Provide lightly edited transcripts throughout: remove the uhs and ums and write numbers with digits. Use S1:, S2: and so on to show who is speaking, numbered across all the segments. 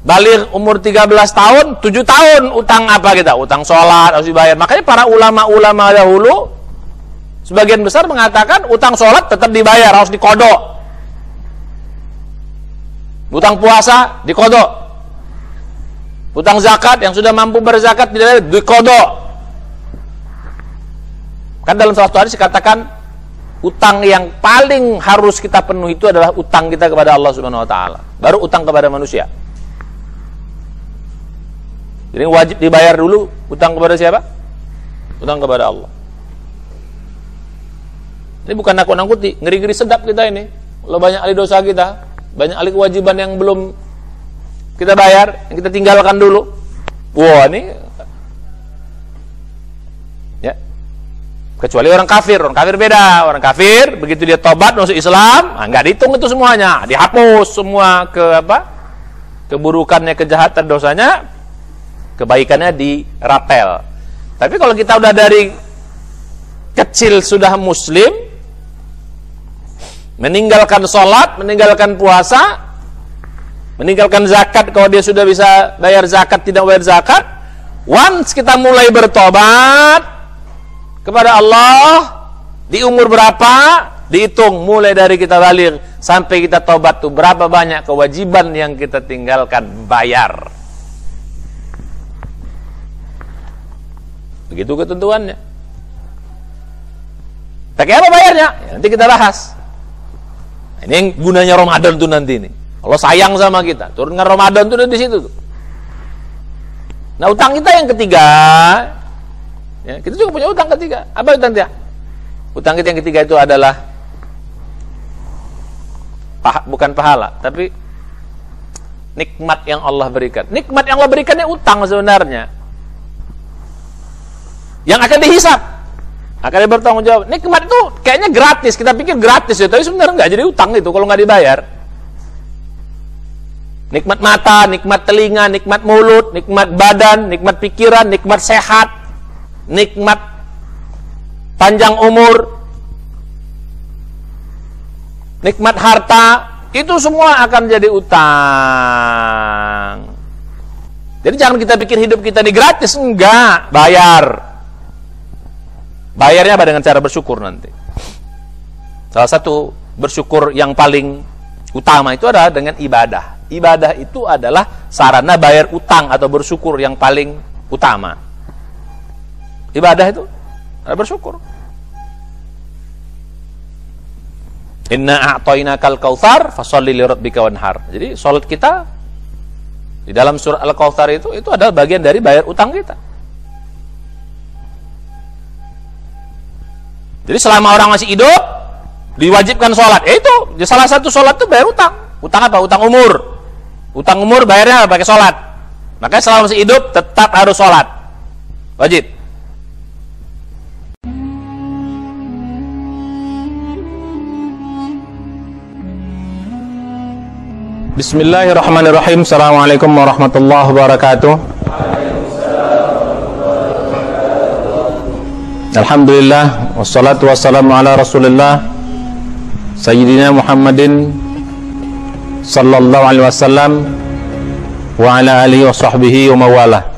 S1: baligh umur 13 tahun, 7 tahun utang apa kita? Utang sholat harus dibayar. Makanya para ulama-ulama dahulu sebagian besar mengatakan utang sholat tetap dibayar, harus dikodok. Utang puasa dikodok. Utang zakat yang sudah mampu berzakat dikodok. Kan dalam salah satu hadis dikatakan utang yang paling harus kita penuhi itu adalah utang kita kepada Allah Subhanahu wa taala. Baru utang kepada manusia. Jadi wajib dibayar dulu. Utang kepada siapa? Utang kepada Allah. Ini bukan nakut-nakuti, ngeri-ngeri sedap kita ini. Kalau banyak ahli dosa kita, banyak ahli kewajiban yang belum kita bayar, yang kita tinggalkan dulu. Wah, ini ya. Kecuali orang kafir beda. Orang kafir begitu dia tobat masuk Islam, enggak dihitung itu semuanya, dihapus semua keburukannya, kejahatan, dosanya, kebaikannya dirapel. Tapi kalau kita udah dari kecil sudah muslim, meninggalkan sholat, meninggalkan puasa, meninggalkan zakat, kalau dia sudah bisa bayar zakat, tidak bayar zakat, once kita mulai bertobat kepada Allah, di umur berapa, dihitung mulai dari kita baligh sampai kita tobat tuh berapa banyak kewajiban yang kita tinggalkan, bayar. Begitu ketentuannya. Pakai apa bayarnya? Ya, nanti kita bahas. Ini yang gunanya Ramadan tuh nanti nih. Allah sayang sama kita, turunkan Ramadan tuh di situ tuh. Nah, utang kita yang ketiga, ya, kita juga punya utang ketiga. Apa utang dia? Utang kita yang ketiga itu adalah bukan pahala, tapi nikmat yang Allah berikan. Nikmat yang Allah berikannya utang sebenarnya, yang akan dihisap, akan bertanggung jawab. Nikmat itu kayaknya gratis, kita pikir gratis ya, tapi sebenarnya nggak, jadi utang itu kalau nggak dibayar. Nikmat mata, nikmat telinga, nikmat mulut, nikmat badan, nikmat pikiran, nikmat sehat, nikmat panjang umur, nikmat harta, itu semua akan jadi utang. Jadi jangan kita pikir hidup kita ini gratis, enggak, bayar. Bayarnya apa? Dengan cara bersyukur nanti. Salah satu bersyukur yang paling utama itu adalah dengan ibadah. Ibadah itu adalah sarana bayar utang atau bersyukur yang paling utama. Ibadah itu adalah bersyukur. Inna a'tainakal kautsar fasholli lirabbika wanhar. Jadi salat kita di dalam surah Al-Kautsar itu adalah bagian dari bayar utang kita. Jadi selama orang masih hidup diwajibkan sholat, itu salah satu sholat itu bayar utang. Utang apa? Utang umur. Utang umur bayarnya pakai sholat. Makanya selama masih hidup tetap harus sholat, wajib. Bismillahirrahmanirrahim. Assalamualaikum warahmatullahi wabarakatuh. Alhamdulillah, wassalatu wassalamu ala Rasulillah Sayyidina Muhammadin sallallahu alaihi wasallam wa ala alihi wa sahbihi wa mawalah.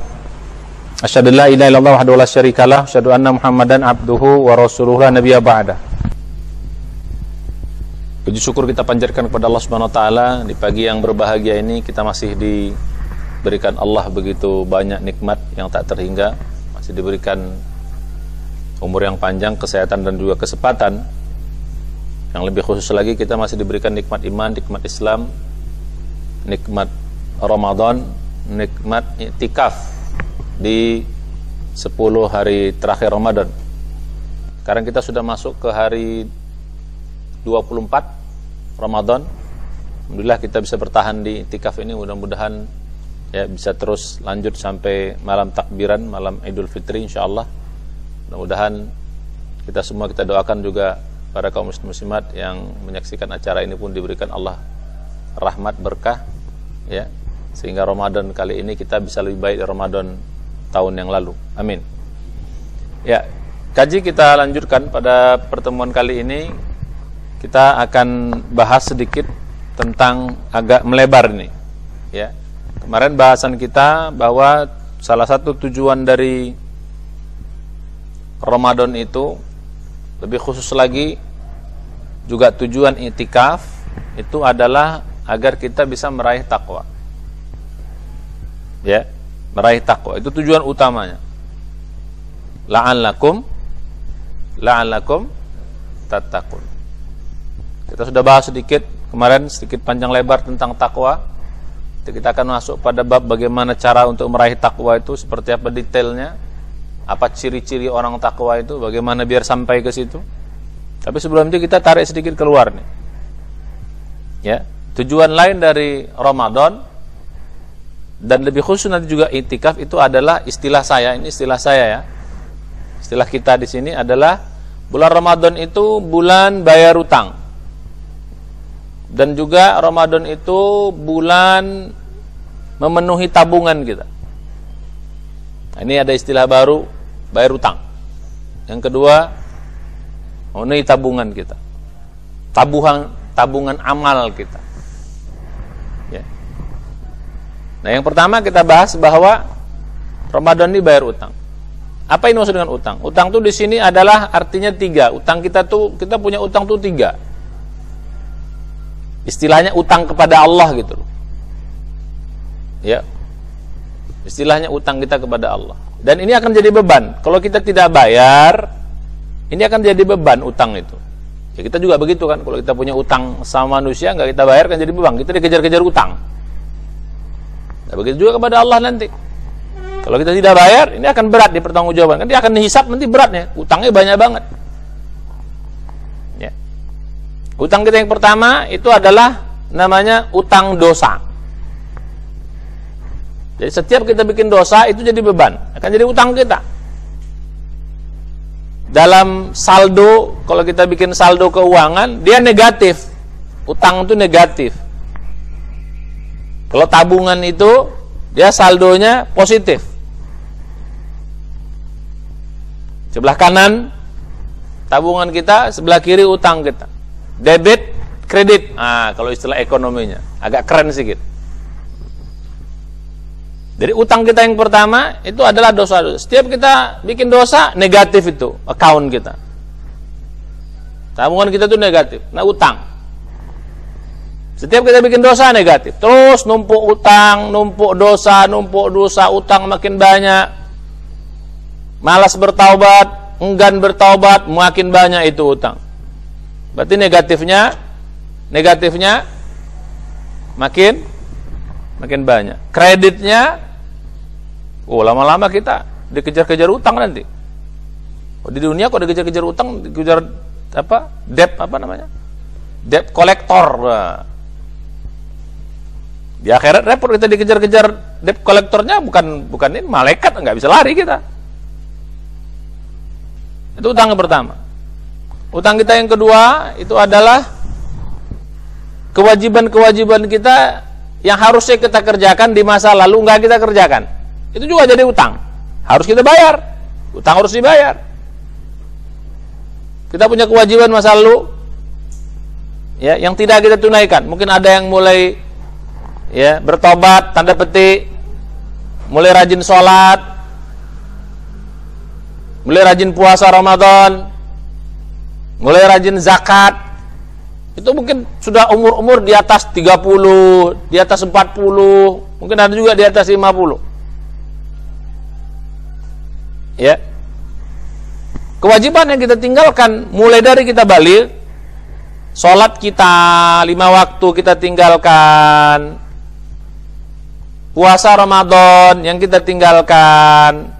S1: Asyhadu an la ilaha illallah wahdahu la syarikalah, asyhadu anna Muhammadan abduhu wa rasuluhu la nabiyya ba'da. Puji syukur kita panjatkan kepada Allah Subhanahu wa taala. Di pagi yang berbahagia ini kita masih diberikan Allah begitu banyak nikmat yang tak terhingga, masih diberikan umur yang panjang, kesehatan dan juga kesempatan. Yang lebih khusus lagi kita masih diberikan nikmat iman, nikmat Islam, nikmat Ramadan, nikmat i'tikaf di 10 hari terakhir Ramadan. Sekarang kita sudah masuk ke hari 24 Ramadan. Alhamdulillah kita bisa bertahan di i'tikaf ini, mudah-mudahan ya bisa terus lanjut sampai malam takbiran, malam Idul Fitri insyaallah. Mudah-mudahan kita semua, kita doakan juga para kaum muslimat yang menyaksikan acara ini pun diberikan Allah rahmat berkah ya, sehingga Ramadan kali ini kita bisa lebih baik dari Ramadan tahun yang lalu. Amin. Ya, kaji kita lanjutkan. Pada pertemuan kali ini kita akan bahas sedikit tentang, agak melebar nih ya, kemarin bahasan kita bahwa salah satu tujuan dari Ramadan itu, lebih khusus lagi juga tujuan i'tikaf itu adalah agar kita bisa meraih takwa. Ya, meraih takwa itu tujuan utamanya. La'allakum tattaqun. Kita sudah bahas sedikit kemarin, sedikit panjang lebar tentang takwa. Kita akan masuk pada bab bagaimana cara untuk meraih takwa itu, seperti apa detailnya, apa ciri-ciri orang takwa itu, bagaimana biar sampai ke situ. Tapi sebelum itu kita tarik sedikit keluar nih. Ya, tujuan lain dari Ramadan dan lebih khusus nanti juga i'tikaf itu adalah istilah saya, ini istilah saya ya. Istilah kita di sini adalah bulan Ramadan itu bulan bayar utang. Dan juga Ramadan itu bulan memenuhi tabungan kita. Nah, ini ada istilah baru, bayar utang. Yang kedua, memenuhi tabungan kita. Tabungan amal kita. Ya. Nah, yang pertama kita bahas bahwa Ramadan ini bayar utang. Apa ini maksud dengan utang? Utang itu di sini adalah artinya 3. Utang kita punya utang tuh 3. Istilahnya utang kepada Allah gitu loh. Ya. Istilahnya utang kita kepada Allah. Dan ini akan jadi beban. Kalau kita tidak bayar, ini akan jadi beban utang itu. Ya, kita juga begitu kan. Kalau kita punya utang sama manusia, nggak kita bayar kan jadi beban. Kita dikejar-kejar utang. Nah, begitu juga kepada Allah nanti. Kalau kita tidak bayar, ini akan berat di pertanggungjawaban. Kan dia akan dihisap nanti beratnya. Utangnya banyak banget. Ya. Utang kita yang pertama itu adalah namanya utang dosa. Jadi setiap kita bikin dosa itu jadi beban, akan jadi utang kita. Dalam saldo, kalau kita bikin saldo keuangan, dia negatif. Utang itu negatif. Kalau tabungan itu dia saldonya positif. Sebelah kanan tabungan kita, sebelah kiri utang kita. Debit, kredit. Kalau istilah ekonominya agak keren sedikit. Jadi utang kita yang pertama itu adalah dosa. Setiap kita bikin dosa, negatif itu account kita. Tabungan kita itu negatif. Nah, utang. Setiap kita bikin dosa negatif. Terus numpuk utang, numpuk dosa, utang makin banyak. Malas bertaubat, enggan bertaubat, makin banyak itu utang. Berarti negatifnya makin banyak. Kreditnya, lama-lama kita dikejar-kejar utang nanti. Di dunia kok dikejar-kejar utang, dikejar debt collector. Di akhirat repot kita dikejar-kejar debt collectornya, bukan ini malaikat, nggak bisa lari kita. Itu utang yang pertama. Utang kita yang kedua itu adalah kewajiban-kewajiban kita yang harusnya kita kerjakan di masa lalu nggak kita kerjakan. Itu juga jadi utang. Harus kita bayar. Utang harus dibayar. Kita punya kewajiban masa lalu ya, yang tidak kita tunaikan. Mungkin ada yang mulai ya bertobat, tanda petik, mulai rajin sholat, mulai rajin puasa Ramadan, mulai rajin zakat. Itu mungkin sudah umur-umur di atas 30, di atas 40, mungkin ada juga di atas 50. Ya. Kewajiban yang kita tinggalkan mulai dari kita balik, sholat kita 5 waktu kita tinggalkan, puasa Ramadan yang kita tinggalkan,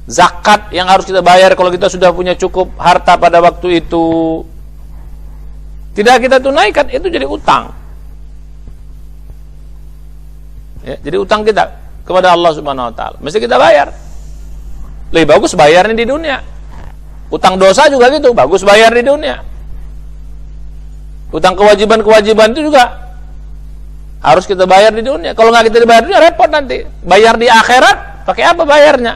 S1: zakat yang harus kita bayar kalau kita sudah punya cukup harta pada waktu itu, tidak kita tunaikan, itu jadi utang. Ya, jadi utang kita kepada Allah Subhanahu wa taala. Mesti kita bayar. Lebih bagus bayarnya di dunia. Utang dosa juga gitu, bagus bayar di dunia. Utang kewajiban-kewajiban itu juga harus kita bayar di dunia. Kalau nggak kita dibayar di dunia, repot nanti. Bayar di akhirat, pakai apa bayarnya?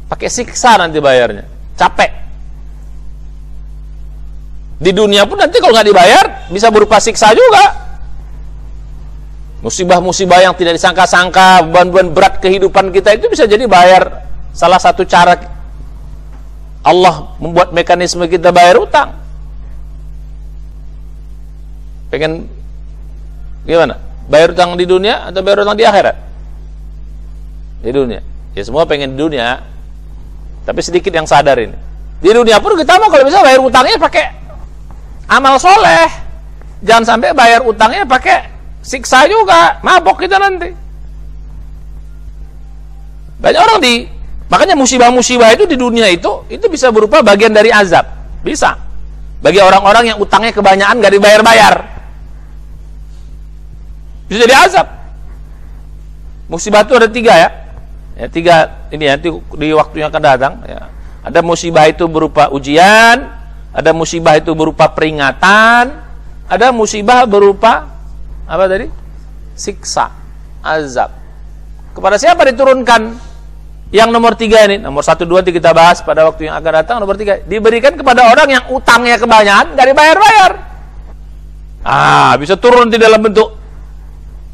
S1: Pakai siksa nanti bayarnya. Capek. Di dunia pun nanti kalau nggak dibayar bisa berupa siksa juga. Musibah-musibah yang tidak disangka-sangka, beban-beban berat kehidupan kita itu bisa jadi bayar. Salah satu cara Allah membuat mekanisme kita bayar utang. Pengen gimana? Bayar utang di dunia atau bayar utang di akhirat? Di dunia. Ya semua pengen di dunia, tapi sedikit yang sadar ini. Di dunia pun kita mau kalau bisa bayar utangnya pakai amal soleh. Jangan sampai bayar utangnya pakai siksa juga, mabok kita nanti. Banyak orang makanya musibah-musibah itu di dunia itu bisa berupa bagian dari azab. Bisa. Bagi orang-orang yang utangnya kebanyakan gak dibayar-bayar, bisa jadi azab. Musibah itu ada 3 ya. Ya 3 ini nanti di waktu yang akan datang ya. Ada musibah itu berupa ujian, ada musibah itu berupa peringatan, ada musibah berupa apa tadi? Siksa, azab. Kepada siapa diturunkan? Yang nomor 3 ini, nomor 1, 2 kita bahas pada waktu yang akan datang. Nomor 3 diberikan kepada orang yang utangnya kebanyakan gak dibayar-bayar. Bisa turun di dalam bentuk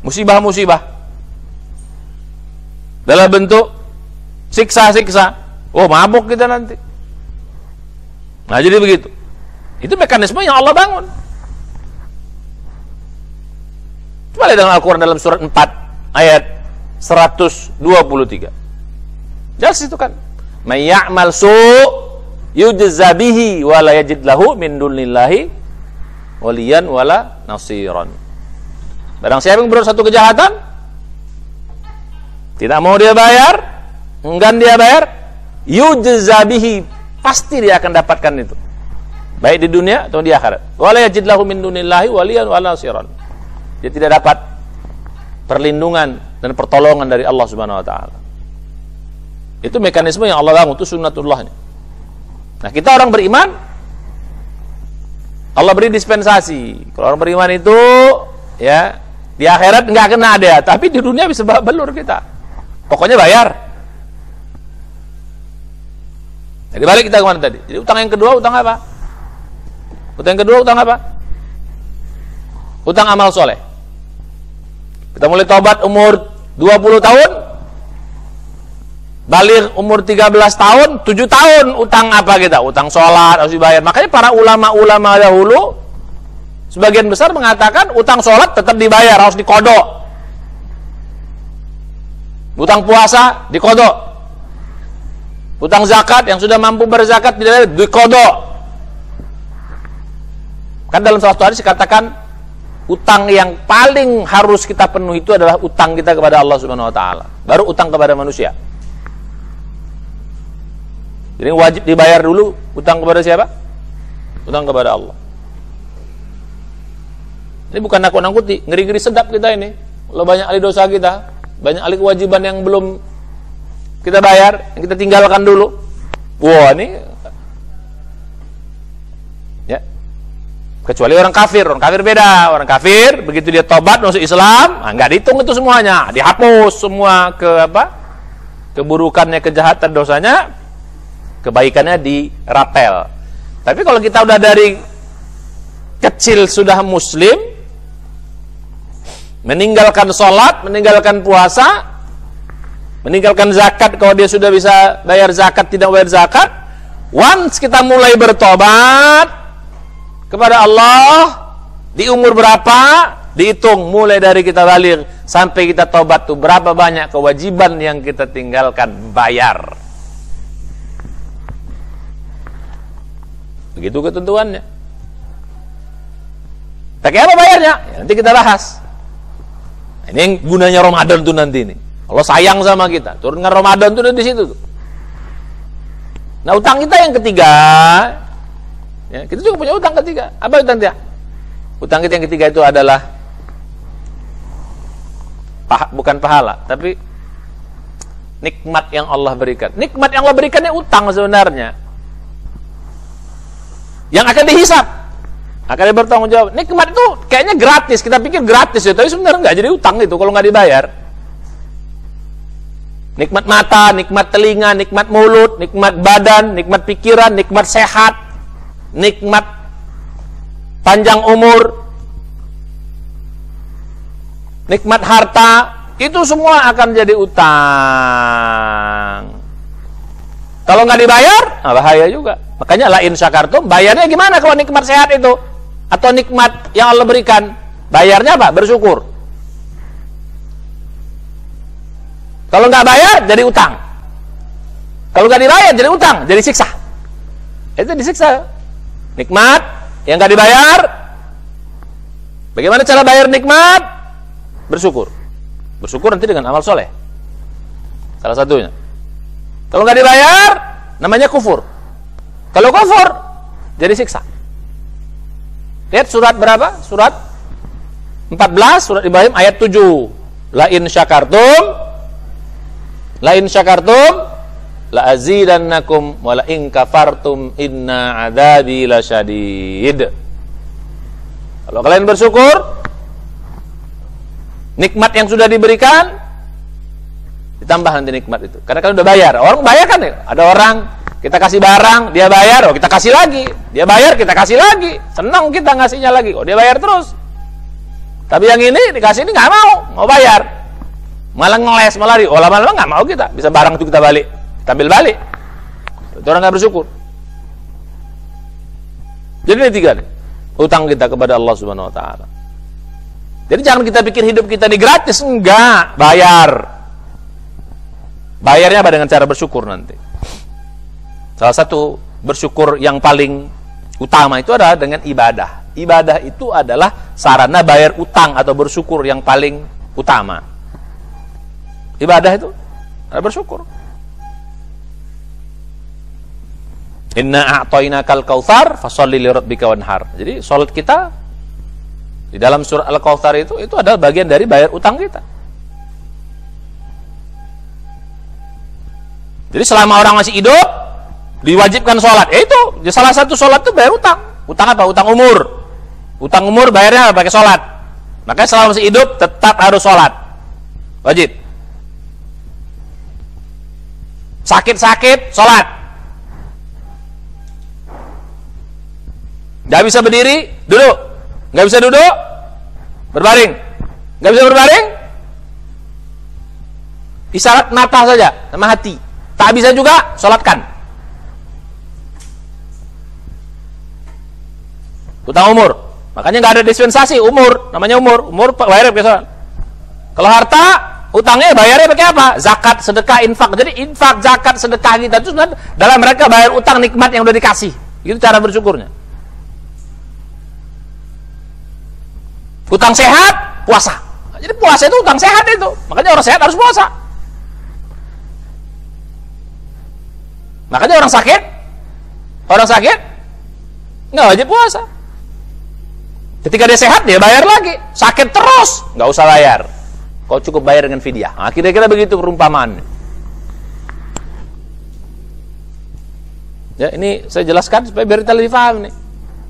S1: musibah-musibah, dalam bentuk siksa-siksa. Mabuk kita nanti. Nah jadi begitu. Itu mekanisme yang Allah bangun. Coba lihat dalam Al-Quran dalam surat 4 ayat 123. Jelas itu kan. May ya'mal su' yujza bihi wa la yajid lahu min dunillahi waliyan wala nasiran. Barang siapa yang berbuat satu kejahatan, tidak mau dia bayar, enggan dia bayar, yujza bihi, pasti dia akan dapatkan itu. Baik di dunia atau di akhirat. Wa la yajid lahu min dunillahi waliyan wala nasiran. Dia tidak dapat perlindungan dan pertolongan dari Allah Subhanahu wa taala. Itu mekanisme yang Allah bangun, itu sunnatullahnya. Nah, kita orang beriman, Allah beri dispensasi. Kalau orang beriman itu ya di akhirat enggak kena dia, tapi di dunia bisa belur kita. Pokoknya bayar. Jadi balik kita kemana tadi? Jadi utang yang kedua, utang apa? Utang yang kedua, utang apa? Utang amal soleh. Kita mulai taubat umur 20 tahun, balik umur 13 tahun, 7 tahun utang apa kita? Utang sholat harus dibayar. Makanya para ulama-ulama dahulu sebagian besar mengatakan utang sholat tetap dibayar, harus dikodok. Utang puasa dikodok. Utang zakat yang sudah mampu berzakat tidak dikodok. Kan dalam salah satu hadis dikatakan utang yang paling harus kita penuhi itu adalah utang kita kepada Allah Subhanahu wa taala. Baru utang kepada manusia. Jadi wajib dibayar dulu. Utang kepada siapa? Utang kepada Allah. Ini bukan nakut-nakuti, ngeri-ngeri sedap kita ini. Kalau banyak ahli dosa kita, banyak ahli kewajiban yang belum kita bayar, yang kita tinggalkan dulu. Wah, ini ya. Kecuali orang kafir beda. Orang kafir begitu dia tobat masuk Islam, enggak dihitung itu semuanya, dihapus semua keburukannya, kejahatan, dosanya, kebaikannya dirapel. Tapi kalau kita udah dari kecil sudah muslim, meninggalkan sholat, meninggalkan puasa, meninggalkan zakat, kalau dia sudah bisa bayar zakat, tidak bayar zakat, once kita mulai bertobat kepada Allah, di umur berapa, dihitung mulai dari kita balik sampai kita tobat tuh berapa banyak kewajiban yang kita tinggalkan, bayar. Begitu ketentuannya. Pakai apa bayarnya? Ya, nanti kita bahas. Ini yang gunanya Ramadan tuh nanti ini. Allah sayang sama kita, turunkan Ramadan tuh di situ tuh. Nah, utang kita yang ketiga, ya, kita juga punya utang ketiga. Apa utang dia? Utang kita yang ketiga itu adalah bukan pahala, tapi nikmat yang Allah berikan. Nikmat yang Allah berikannya utang sebenarnya, yang akan dihisap, akan bertanggung jawab. Nikmat itu kayaknya gratis, kita pikir gratis ya, tapi sebenarnya nggak, jadi utang itu kalau nggak dibayar. Nikmat mata, nikmat telinga, nikmat mulut, nikmat badan, nikmat pikiran, nikmat sehat, nikmat panjang umur, nikmat harta, itu semua akan jadi utang. Kalau nggak dibayar, bahaya juga. Makanya la in syakartum, bayarnya gimana kalau nikmat sehat itu? Atau nikmat yang Allah berikan, bayarnya apa? Bersyukur. Kalau nggak bayar, jadi utang. Kalau nggak dibayar, jadi utang, jadi siksa. Itu disiksa. Nikmat yang nggak dibayar. Bagaimana cara bayar nikmat? Bersyukur. Bersyukur nanti dengan amal soleh. Salah satunya. Kalau nggak dibayar, namanya kufur. Kalau kufur, jadi siksa. Lihat surat berapa? Surat 14, surat Ibrahim ayat 7. La in syakartum la azidannakum wa la in kafartum inna adzabi lasyadid. Kalau kalian bersyukur, nikmat yang sudah diberikan ditambah nanti nikmat itu. Karena kalian udah bayar. Orang bayar kan ya? Ada orang kita kasih barang, dia bayar, kita kasih lagi. Dia bayar, kita kasih lagi. Senang kita ngasihnya lagi. Dia bayar terus. Tapi yang ini dikasih ini nggak mau bayar. Malah ngeles, malah lari. Lama-lama nggak mau kita. Bisa barang itu kita balik, kita ambil balik. Itu orang nggak bersyukur. Jadi ini tiga nih, utang kita kepada Allah Subhanahu Wa Taala. Jadi jangan kita pikir hidup kita ini gratis, enggak, bayar. Bayarnya apa? Dengan cara bersyukur nanti. Salah satu bersyukur yang paling utama itu adalah dengan ibadah. Ibadah itu adalah sarana bayar utang atau bersyukur yang paling utama. Ibadah itu adalah bersyukur. Inna a'tainakal kautsar fasholli lirabbika wanhar. Jadi salat kita di dalam surah Al-Kautsar itu adalah bagian dari bayar utang kita. Jadi selama orang masih hidup diwajibkan sholat. Itu salah satu sholat itu bayar utang. Utang apa? Utang umur. Utang umur bayarnya pakai sholat. Makanya selama masih hidup tetap harus sholat. Wajib. Sakit-sakit sholat. Gak bisa berdiri, duduk. Gak bisa duduk, berbaring. Gak bisa berbaring, isyarat mata saja sama hati. Tak bisa juga, sholatkan. Utang umur. Makanya nggak ada dispensasi umur, namanya umur bayar pakai sholat. Kalau harta, utangnya bayarnya pakai apa? Zakat, sedekah, infak. Jadi infak, zakat, sedekah kita itu dalam mereka bayar utang nikmat yang udah dikasih. Itu cara bersyukurnya. Utang sehat, puasa. Jadi puasa itu utang sehat itu. Makanya orang sehat harus puasa. Makanya orang sakit nggak wajib puasa. Ketika dia sehat, dia bayar lagi. Sakit terus, nggak usah bayar. Kau cukup bayar dengan fidyah. Nah, kira-kira begitu perumpamaan. Ya, ini saya jelaskan supaya biar kita lebih paham nih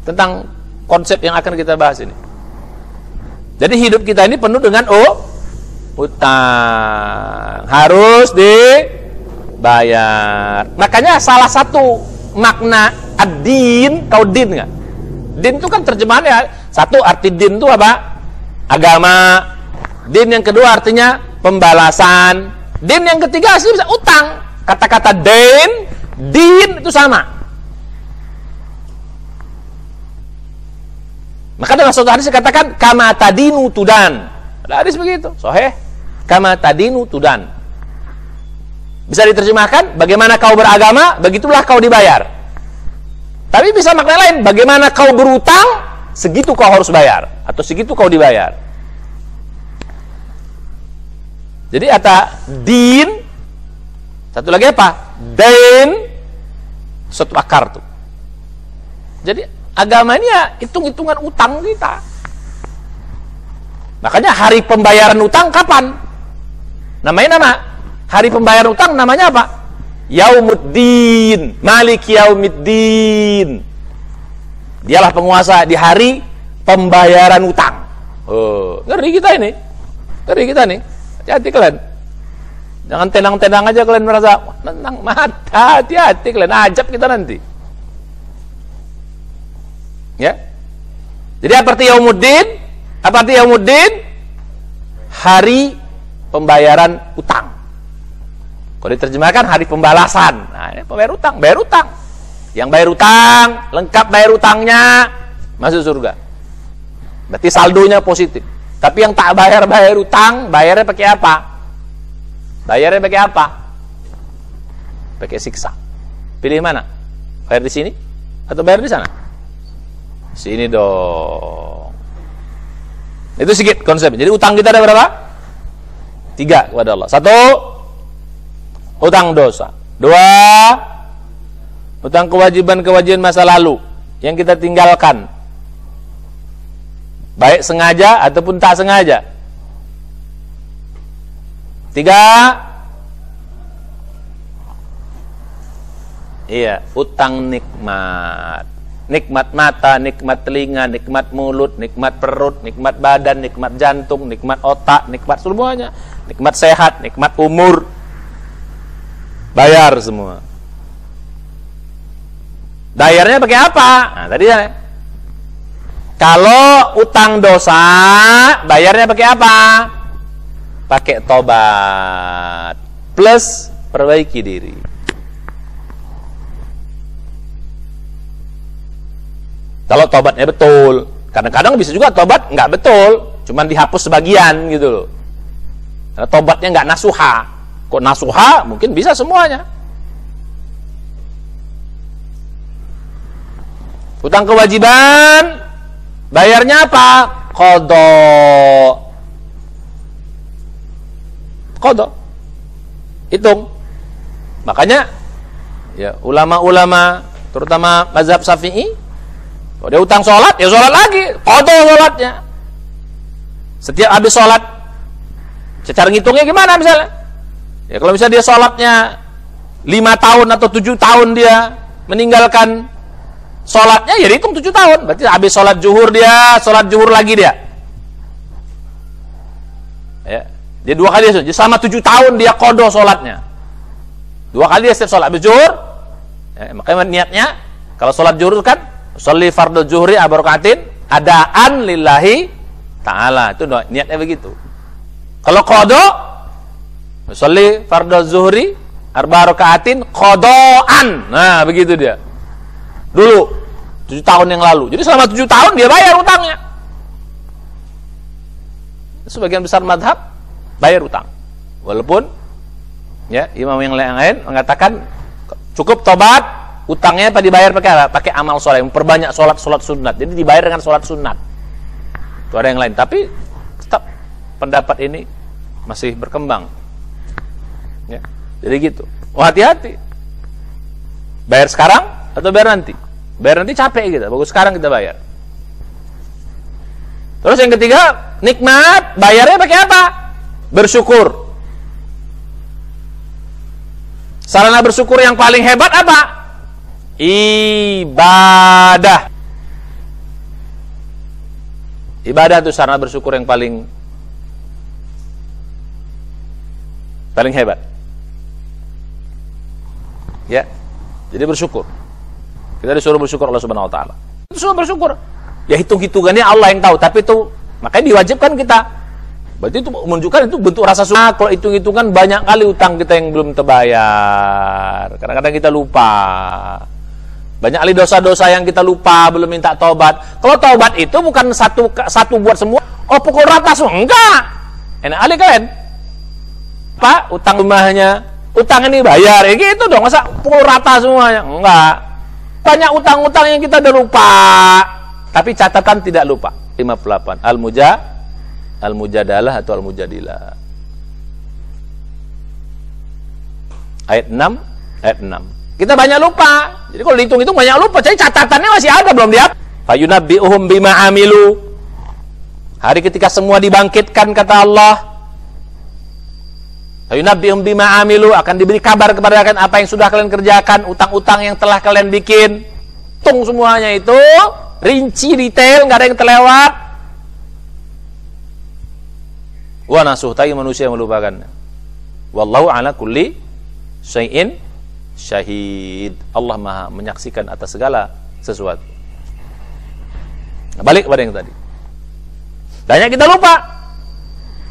S1: tentang konsep yang akan kita bahas ini. Jadi hidup kita ini penuh dengan utang. Harus dibayar. Makanya salah satu makna ad-din, tahu din nggak? Din itu kan terjemahannya satu arti din itu apa? Agama. Din yang kedua artinya pembalasan. Din yang ketiga asli bisa utang. Kata-kata din itu sama. Maka dalam suatu hadis dikatakan kama tadinu tudan. Ada hadis begitu, sahih. Kama tadinu tudan. Bisa diterjemahkan bagaimana kau beragama, begitulah kau dibayar. Tapi bisa makna lain, bagaimana kau berutang, segitu kau harus bayar atau segitu kau dibayar. Jadi kata din, satu lagi apa? Dain, satu akar tuh. Jadi agama ini ya hitung-hitungan utang kita. Makanya hari pembayaran utang kapan? Namanya hari pembayaran utang namanya apa? Yaumuddin, Malik Yaumiddin. Dialah penguasa di hari pembayaran utang. Oh, ngeri kita ini. Ngeri kita nih. Hati-hati kalian. Jangan tenang-tenang aja kalian merasa tenang, mata. Hati-hati kalian, ajab kita nanti. Ya. Jadi apa arti yaumuddin? Apa arti yaumuddin? hari pembayaran utang. Kalau diterjemahkan hari pembalasan. Nah, ini pembayar utang, bayar utang. Yang bayar utang, lengkap bayar utangnya, masuk surga. Berarti saldonya positif. Tapi yang tak bayar utang, bayarnya pakai apa? Bayarnya pakai apa? Pakai siksa. Pilih mana? Bayar di sini atau bayar di sana? Sini dong. Itu sedikit konsepnya. Jadi utang kita ada berapa? 3 kepada Allah. 1, utang dosa. 2, utang kewajiban masa lalu yang kita tinggalkan, baik sengaja ataupun tak sengaja. 3, iya, utang nikmat. Nikmat mata, nikmat telinga, nikmat mulut, nikmat perut, nikmat badan, nikmat jantung, nikmat otak, nikmat semuanya. Nikmat sehat, nikmat umur. Bayar semua. Bayarnya pakai apa? Nah, tadi ya. Kalau utang dosa, bayarnya pakai apa? Pakai tobat plus perbaiki diri. Kalau tobatnya betul, kadang-kadang bisa juga tobat nggak betul, cuman dihapus sebagian gitu loh. Karena tobatnya nggak nasuha. Kok nasuha? Mungkin bisa semuanya. Utang kewajiban, bayarnya apa? Qadha. Hitung. Makanya ya ulama-ulama terutama mazhab Syafi'i, kalau dia utang sholat, ya sholat lagi, qadha sholatnya. Setiap habis sholat, secara ngitungnya gimana misalnya? Ya kalau misalnya dia sholatnya 5 tahun atau 7 tahun dia meninggalkan sholatnya, ya dihitung 7 tahun. Berarti habis sholat zuhur dia, sholat zuhur lagi dia. Ya, dia 2 kali, jadi selama 7 tahun dia qadha sholatnya. 2 kali dia setiap sholat habis zuhur. Ya, makanya niatnya kalau sholat zuhur kan sholli fardhu zuhri abarakatin adaan lillahi ta'ala. Itu niatnya begitu. Kalau qadha, sholli fardhu zuhri abarakatin qadaan. Nah, begitu dia. Dulu 7 tahun yang lalu. Jadi selama 7 tahun dia bayar utangnya. Sebagian besar madhab bayar utang. Walaupun ya imam yang lain mengatakan cukup tobat, utangnya apa dibayar pakai apa? Pakai amal soleh, memperbanyak sholat sunat. Jadi dibayar dengan sholat sunat. Itu ada yang lain. Tapi tetap pendapat ini masih berkembang. Ya. Jadi gitu. Oh, hati-hati. Bayar sekarang atau bayar nanti? Bayar nanti capek kita. Bagus sekarang kita bayar. Terus yang ketiga, nikmat. Bayarnya pakai apa? Bersyukur. Sarana bersyukur yang paling hebat apa? Ibadah. Ibadah itu sarana bersyukur yang paling hebat. Ya. Jadi bersyukur. Kita disuruh bersyukur Allah Subhanahu wa taala. Disuruh bersyukur. Ya hitung-hitungannya Allah yang tahu, tapi itu makanya diwajibkan kita. Berarti itu menunjukkan itu bentuk rasa syukur. Kalau hitung-hitungan banyak kali utang kita yang belum terbayar. Kadang-kadang kita lupa. Banyak kali dosa-dosa yang kita lupa, belum minta taubat. Kalau taubat itu bukan satu buat semua. Oh, pukul rata semua. Enggak. Enak kali kalian. Pak, utang rumahnya, utang ini bayar. Ya gitu dong, masa pukul rata semuanya? Enggak. Banyak utang-utang yang kita udah lupa. Tapi catatan tidak lupa. 58. Al-Mujadalah atau Al-Mujadilah. Ayat 6. Kita banyak lupa. Jadi kalau dihitung-hitung banyak lupa. Jadi catatannya masih ada, belum dihapus. Fayunabbi'uhum bima amilu. Hari ketika semua dibangkitkan, kata Allah. Fayunabbi'uhum bima amilu. Akan diberi kabar kepada kalian apa yang sudah kalian kerjakan. Utang-utang yang telah kalian bikin. Hitung semuanya itu. Rinci, detail, nggak ada yang terlewat. Wa nasuh, tapi manusia melupakannya. Wallahu ala kulli syai'in syahid. Allah Maha menyaksikan atas segala sesuatu. Nah, balik kepada yang tadi. Banyak kita lupa.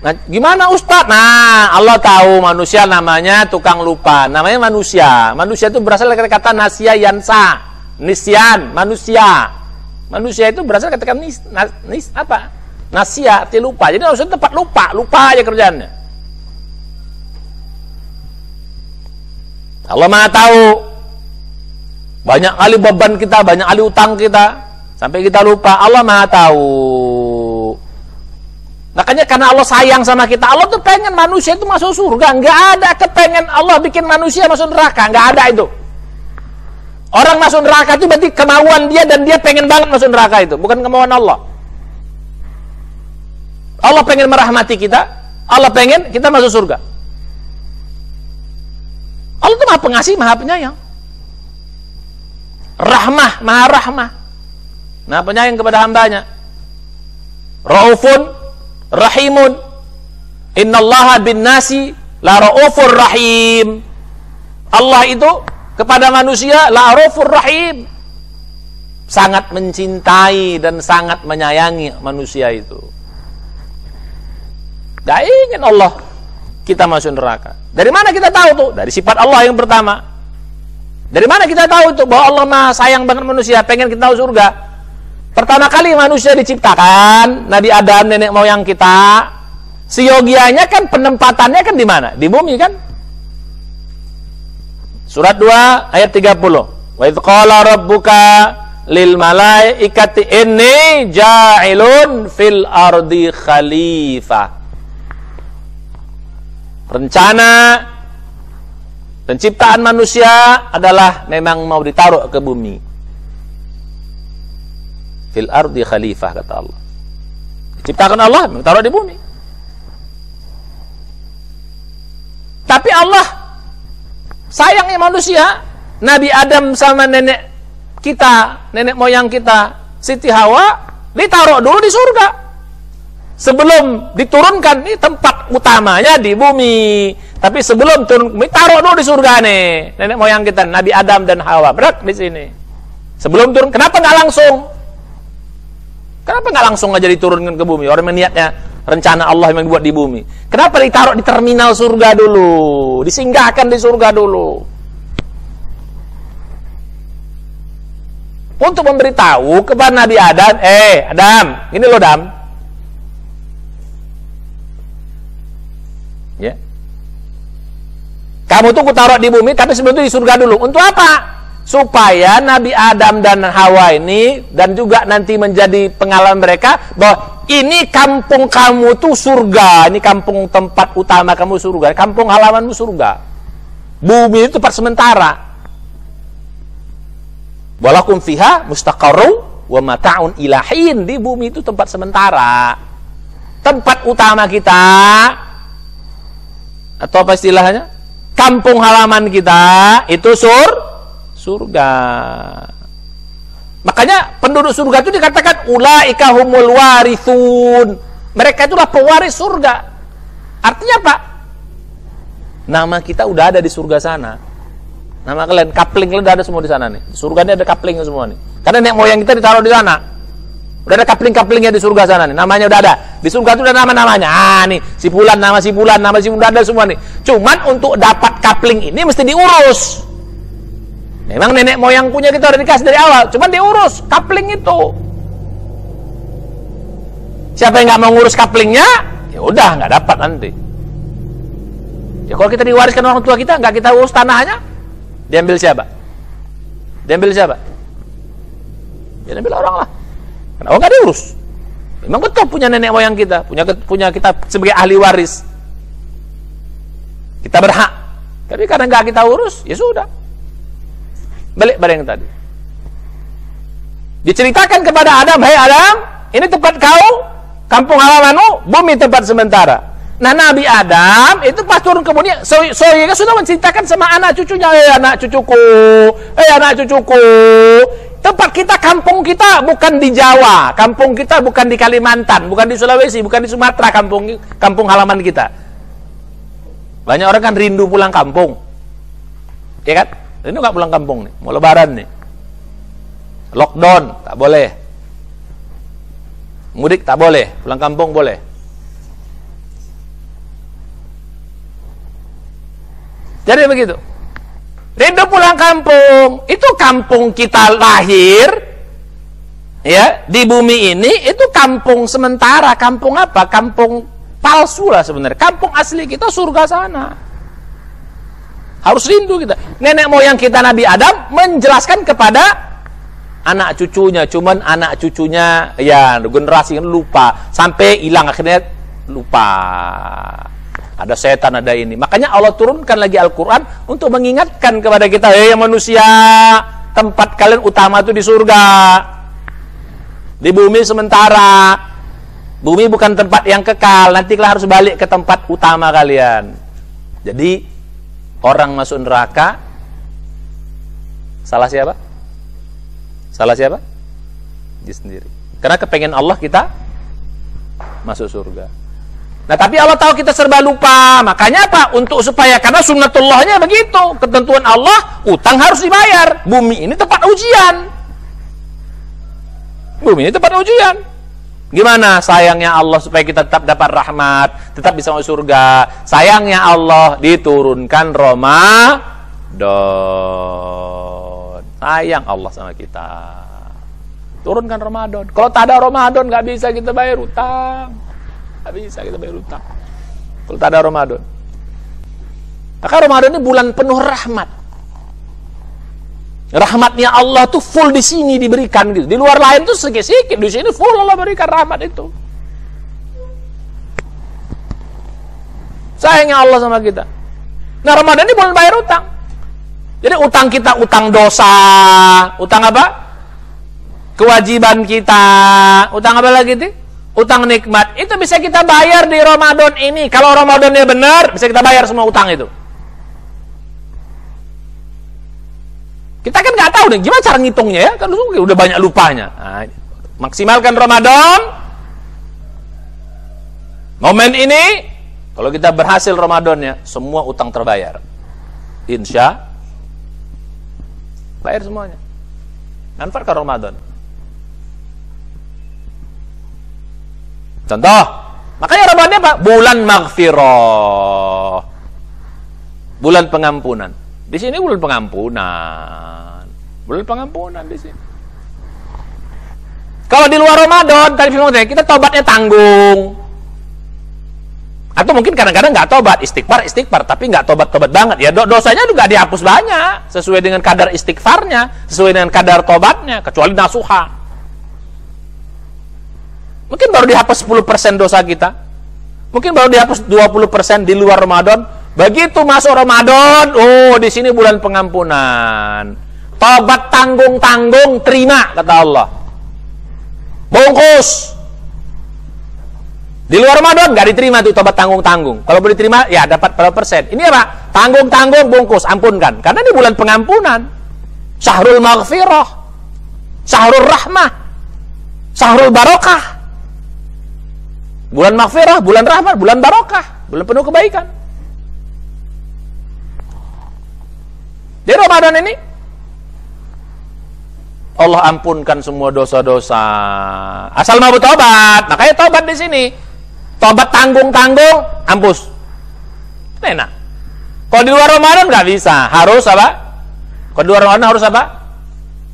S1: Nah, gimana Ustaz? Nah, Allah tahu manusia namanya tukang lupa. Namanya manusia. Manusia itu berasal dari kata nasya yansa. Nisyan, manusia. Manusia itu berasal dari kata nasya, arti lupa. Jadi manusia tempat lupa aja kerjaannya. Allah Maha tahu. Banyak kali beban kita, banyak kali utang kita, sampai kita lupa. Allah Maha tahu. Makanya karena Allah sayang sama kita, Allah tuh pengen manusia itu masuk surga. Nggak ada kepengen Allah bikin manusia masuk neraka, nggak ada itu. Orang masuk neraka itu berarti kemauan dia dan dia pengen banget masuk neraka itu, bukan kemauan Allah. Allah pengen merahmati kita, Allah pengen kita masuk surga. Allah itu Maha Pengasih, Maha Penyayang. Rahmah, Maha Rahmah. Maha Penyayang kepada hambanya. Raufun Rahimun. Innallaha bin nasi la raufur rahim. Allah itu kepada manusia la raufur rahim. Sangat mencintai dan sangat menyayangi manusia itu. Gak ingin Allah kita masuk neraka. Dari mana kita tahu tuh? Dari sifat Allah yang pertama. Dari mana kita tahu tuh bahwa Allah Maha sayang banget manusia, pengen kita masuk surga? Pertama kali manusia diciptakan, Nabi Adam, nenek moyang kita, seyogianya kan penempatannya kan di mana? Di bumi kan? Surat 2 ayat 30. Wa idz qala rabbuka lil malaikati inni ja'ilun fil ardi khalifah. Rencana penciptaan manusia adalah memang mau ditaruh ke bumi. Fil ardi khalifah, kata Allah. Diciptakan Allah, taruh di bumi. Tapi Allah sayangnya manusia, Nabi Adam sama nenek kita, nenek moyang kita, Siti Hawa, ditaruh dulu di surga. Sebelum diturunkan, ini tempat utamanya di bumi. Tapi sebelum turun, taruh dulu di surga nih, nenek moyang kita, Nabi Adam dan Hawa, berak di sini. Sebelum turun, kenapa nggak langsung? Kenapa nggak langsung aja diturunkan ke bumi? Orang niatnya rencana Allah yang dibuat di bumi. Kenapa ditaruh di terminal surga dulu? Disinggahkan di surga dulu. Untuk memberitahu kepada Nabi Adam, Adam, gini loh Adam. Ya. Kamu tuh kutaruh di bumi, tapi sebelum itu di surga dulu. Untuk apa? Supaya Nabi Adam dan Hawa ini dan juga nanti menjadi pengalaman mereka bahwa ini kampung kamu tuh surga, ini kampung tempat utama kamu surga, kampung halamanmu surga. Bumi itu tempat sementara. Walakum fiha mustaqarru wa mata'un ilahin. Di bumi itu tempat sementara. Tempat utama kita, atau apa istilahnya? Kampung halaman kita itu surga. Makanya penduduk surga itu dikatakan ulaika humul warithun. Mereka itulah pewaris surga. Artinya apa? Nama kita udah ada di surga sana. Nama kalian, kapling kalian udah ada semua di sana nih. Surga ini ada kapling semua nih. Karena nenek moyang kita ditaruh di sana. Udah ada kapling-kaplingnya di surga sana nih. Namanya udah ada. Di surga itu udah nama-namanya. Nih, si Fulan, nama si Fulan, nama si Fulan, ada semua nih. Cuman untuk dapat kapling ini mesti diurus. Memang nenek moyang punya kita udah dikasih dari awal, cuman diurus kapling itu. Siapa yang nggak mau ngurus kaplingnya, ya udah nggak dapat nanti. Ya kalau kita diwariskan orang tua kita, nggak kita urus tanahnya, diambil siapa? Diambil siapa? Ya diambil orang lah. Kenapa nggak diurus? Memang betul punya nenek moyang kita, punya kita sebagai ahli waris. Kita berhak. Tapi karena nggak kita urus, ya sudah. Balik pada yang tadi. Diceritakan kepada Adam, "Hai Adam, ini tempat kau, kampung halamanmu, bumi tempat sementara." Nah, Nabi Adam itu pas turun ke bumi, Sohiyah sudah menceritakan sama anak cucunya, anak cucuku, tempat kita, kampung kita bukan di Jawa, kampung kita bukan di Kalimantan, bukan di Sulawesi, bukan di Sumatera, kampung halaman kita. Banyak orang kan rindu pulang kampung, ya kan? Ini nggak pulang kampung nih, mau lebaran nih, lockdown tak boleh, mudik tak boleh, pulang kampung boleh.
S2: Jadi begitu. Rindu pulang kampung, itu kampung kita lahir, ya, di bumi ini, itu kampung sementara. Kampung apa? Kampung palsu lah sebenarnya. Kampung asli kita surga sana. Harus rindu kita. Nenek moyang kita Nabi Adam menjelaskan kepada anak cucunya. Cuman anak cucunya, ya, generasi lupa. Sampai hilang, akhirnya lupa. Ada setan, ada ini. Makanya Allah turunkan lagi Al-Quran untuk mengingatkan kepada kita, hei manusia, tempat kalian utama itu di surga. Di bumi sementara. Bumi bukan tempat yang kekal. Nanti kalian harus balik ke tempat utama kalian. Jadi, orang masuk neraka, salah siapa? Salah siapa? Dia sendiri. Karena kepengen Allah kita masuk surga. Nah, tapi Allah tahu kita serba lupa. Makanya apa? Untuk supaya, karena sunnatullahnya begitu. Ketentuan Allah, utang harus dibayar. Bumi ini tempat ujian. Bumi ini tempat ujian. Gimana sayangnya Allah supaya kita tetap dapat rahmat, tetap bisa masuk surga? Sayangnya Allah diturunkan Ramadan. Sayang Allah sama kita. Turunkan Ramadan. Kalau tak ada Ramadan, nggak bisa kita bayar utang. Nggak bisa kita bayar utang kalau tak ada Ramadan. Maka Ramadan ini bulan penuh rahmat. Rahmatnya Allah tuh full di sini diberikan gitu. Di luar lain tuh sedikit-sedikit, di sini full Allah berikan rahmat itu. Sayangnya Allah sama kita. Nah, Ramadan ini bulan bayar utang. Jadi utang kita, utang dosa, utang apa? Kewajiban kita, utang apa lagi tuh? Utang nikmat, itu bisa kita bayar di Ramadan ini. Kalau Ramadannya benar, bisa kita bayar semua utang itu. Kita kan nggak tahu nih, gimana cara ngitungnya ya? Kan udah banyak lupanya. Nah, maksimalkan Ramadan. Momen ini, kalau kita berhasil Ramadannya, semua utang terbayar. Insya bayar semuanya. Manfaatkan Ramadan. Contoh, makanya Ramadan apa? Bulan maghfirah. Bulan pengampunan. Di sini bulan pengampunan. Bulan pengampunan di sini. Kalau di luar Ramadan, tadi kita tobatnya tanggung. Atau mungkin kadang-kadang nggak tobat, istighfar, tapi nggak tobat banget. Ya dosanya juga dihapus banyak, sesuai dengan kadar istighfarnya, sesuai dengan kadar tobatnya, kecuali nasuha. Mungkin baru dihapus 10% dosa kita. Mungkin baru dihapus 20% di luar Ramadan. Begitu masuk Ramadan, oh di sini bulan pengampunan. Tobat tanggung-tanggung, terima, kata Allah. Bungkus. Di luar Ramadan nggak diterima tuh tobat tanggung-tanggung. Kalau boleh diterima, ya dapat berapa persen. Ini apa? Tanggung-tanggung, bungkus, ampunkan. Karena ini bulan pengampunan. Syahrul maghfirah. Syahrul rahmah. Syahrul barokah. Bulan maghfirah, bulan rahmat, bulan barokah, bulan penuh kebaikan. Di Ramadan ini Allah ampunkan semua dosa-dosa. Asal mau bertobat, makanya tobat di sini. Tobat tanggung-tanggung, ampus. Enak. Kalau di luar Ramadan nggak bisa, harus apa? Kalau di luar Ramadan harus apa?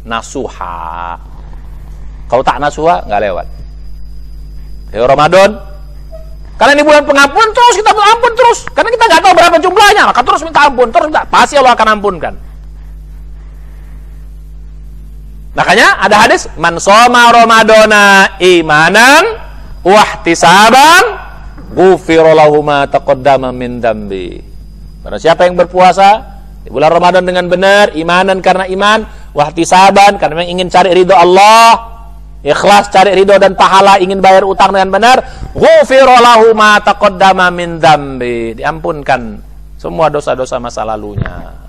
S2: Nasuha. Kalau tak nasuha nggak lewat. Di Ramadan, karena ini bulan pengampunan, terus kita ampun terus. Karena kita nggak tahu berapa jumlahnya, maka terus minta ampun, terus minta. Pasti Allah akan ampunkan. Makanya ada hadis, man shoma ramadana imanan wahtisaban ghufira lahu ma taqaddama min dzambi. Karena siapa yang berpuasa di bulan Ramadan dengan benar, imanan karena iman, wahtisaban karena ingin cari ridho Allah, ikhlas cari ridho dan pahala, ingin bayar utang dengan benar, ghufira lahu ma taqaddama min dzambi, diampunkan semua dosa-dosa masa lalunya.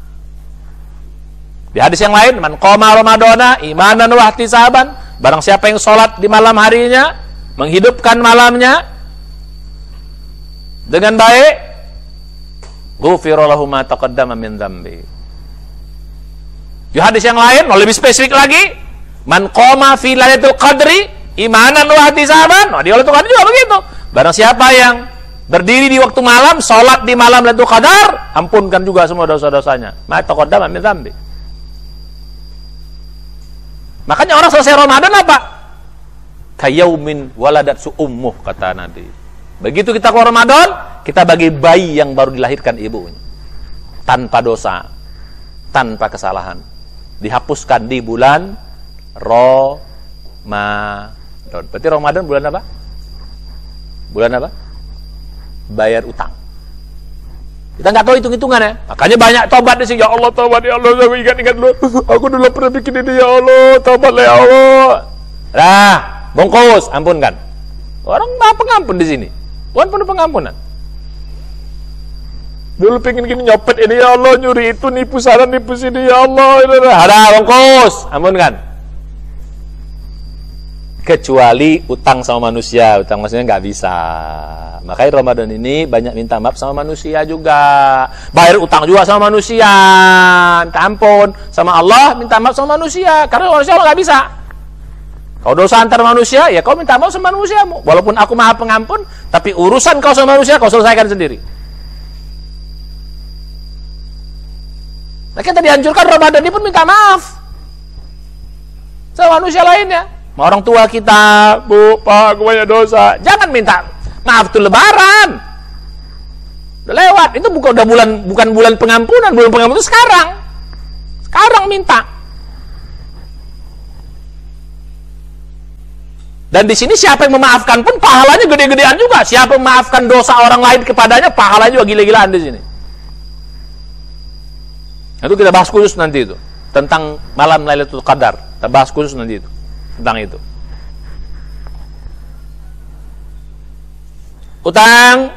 S2: Di hadis yang lain, man qoma ramadana imanan wa ihtisaban, barang siapa yang sholat di malam harinya, menghidupkan malamnya dengan baik, ghufira lahu ma taqaddama min dzambi. Di hadis yang lain, lebih spesifik lagi, man qoma fi lailatul qadri imanan wa ihtisaban. Di lailatul qadri juga begitu. Barang siapa yang berdiri di waktu malam, sholat di malam Lailatul Qadar, ampunkan juga semua dosa-dosanya. Ma taqaddama min dzambi. Makanya orang selesai Ramadan apa? Kayaumin waladat ummuh, kata Nabi. Begitu kita keluar Ramadan, kita bagi bayi yang baru dilahirkan ibunya. Tanpa dosa, tanpa kesalahan. Dihapuskan di bulan Ramadan. Berarti Ramadan bulan apa? Bulan apa? Bayar utang. Kita nggak tahu hitung-hitungan ya. Makanya banyak tobat di sini. Ya Allah, tobat ya Allah. Aku ingat-ingat dulu. Aku dulu pernah bikin ini ya Allah. Tobatlah ya Allah. Nah, bongkos, ampunkan. Orang maha pengampun di sini. Tuhan penuh pengampunan. Dulu pengen gini nyopet ini ya Allah, nyuri itu, nipu sana, nipu sini ya Allah. Ada bongkos, ampunkan. Kecuali utang sama manusia, utang manusia nggak bisa. Makanya Ramadan ini banyak minta maaf sama manusia juga. Bayar utang juga sama manusia, minta ampun sama Allah, minta maaf sama manusia. Karena manusia Allah nggak bisa. Kau dosa antar manusia, ya kau minta maaf sama manusiamu. Walaupun aku maha pengampun, tapi urusan kau sama manusia kau selesaikan sendiri. Nah, kita dianjurkan Ramadan ini pun minta maaf sama manusia lainnya. Orang tua kita, Bu, Pak, aku banyak dosa. Jangan minta maaf tuh Lebaran. Udah lewat. Itu bukan bulan pengampunan. Bulan pengampunan itu sekarang. Sekarang minta. Dan di sini siapa yang memaafkan pun pahalanya gede-gedean juga. Siapa yang memaafkan dosa orang lain kepadanya, pahalanya juga gila-gilaan di sini. Itu kita bahas khusus nanti itu. Tentang malam Lailatul Qadar. Kita bahas khusus nanti itu. Tentang itu. Utang.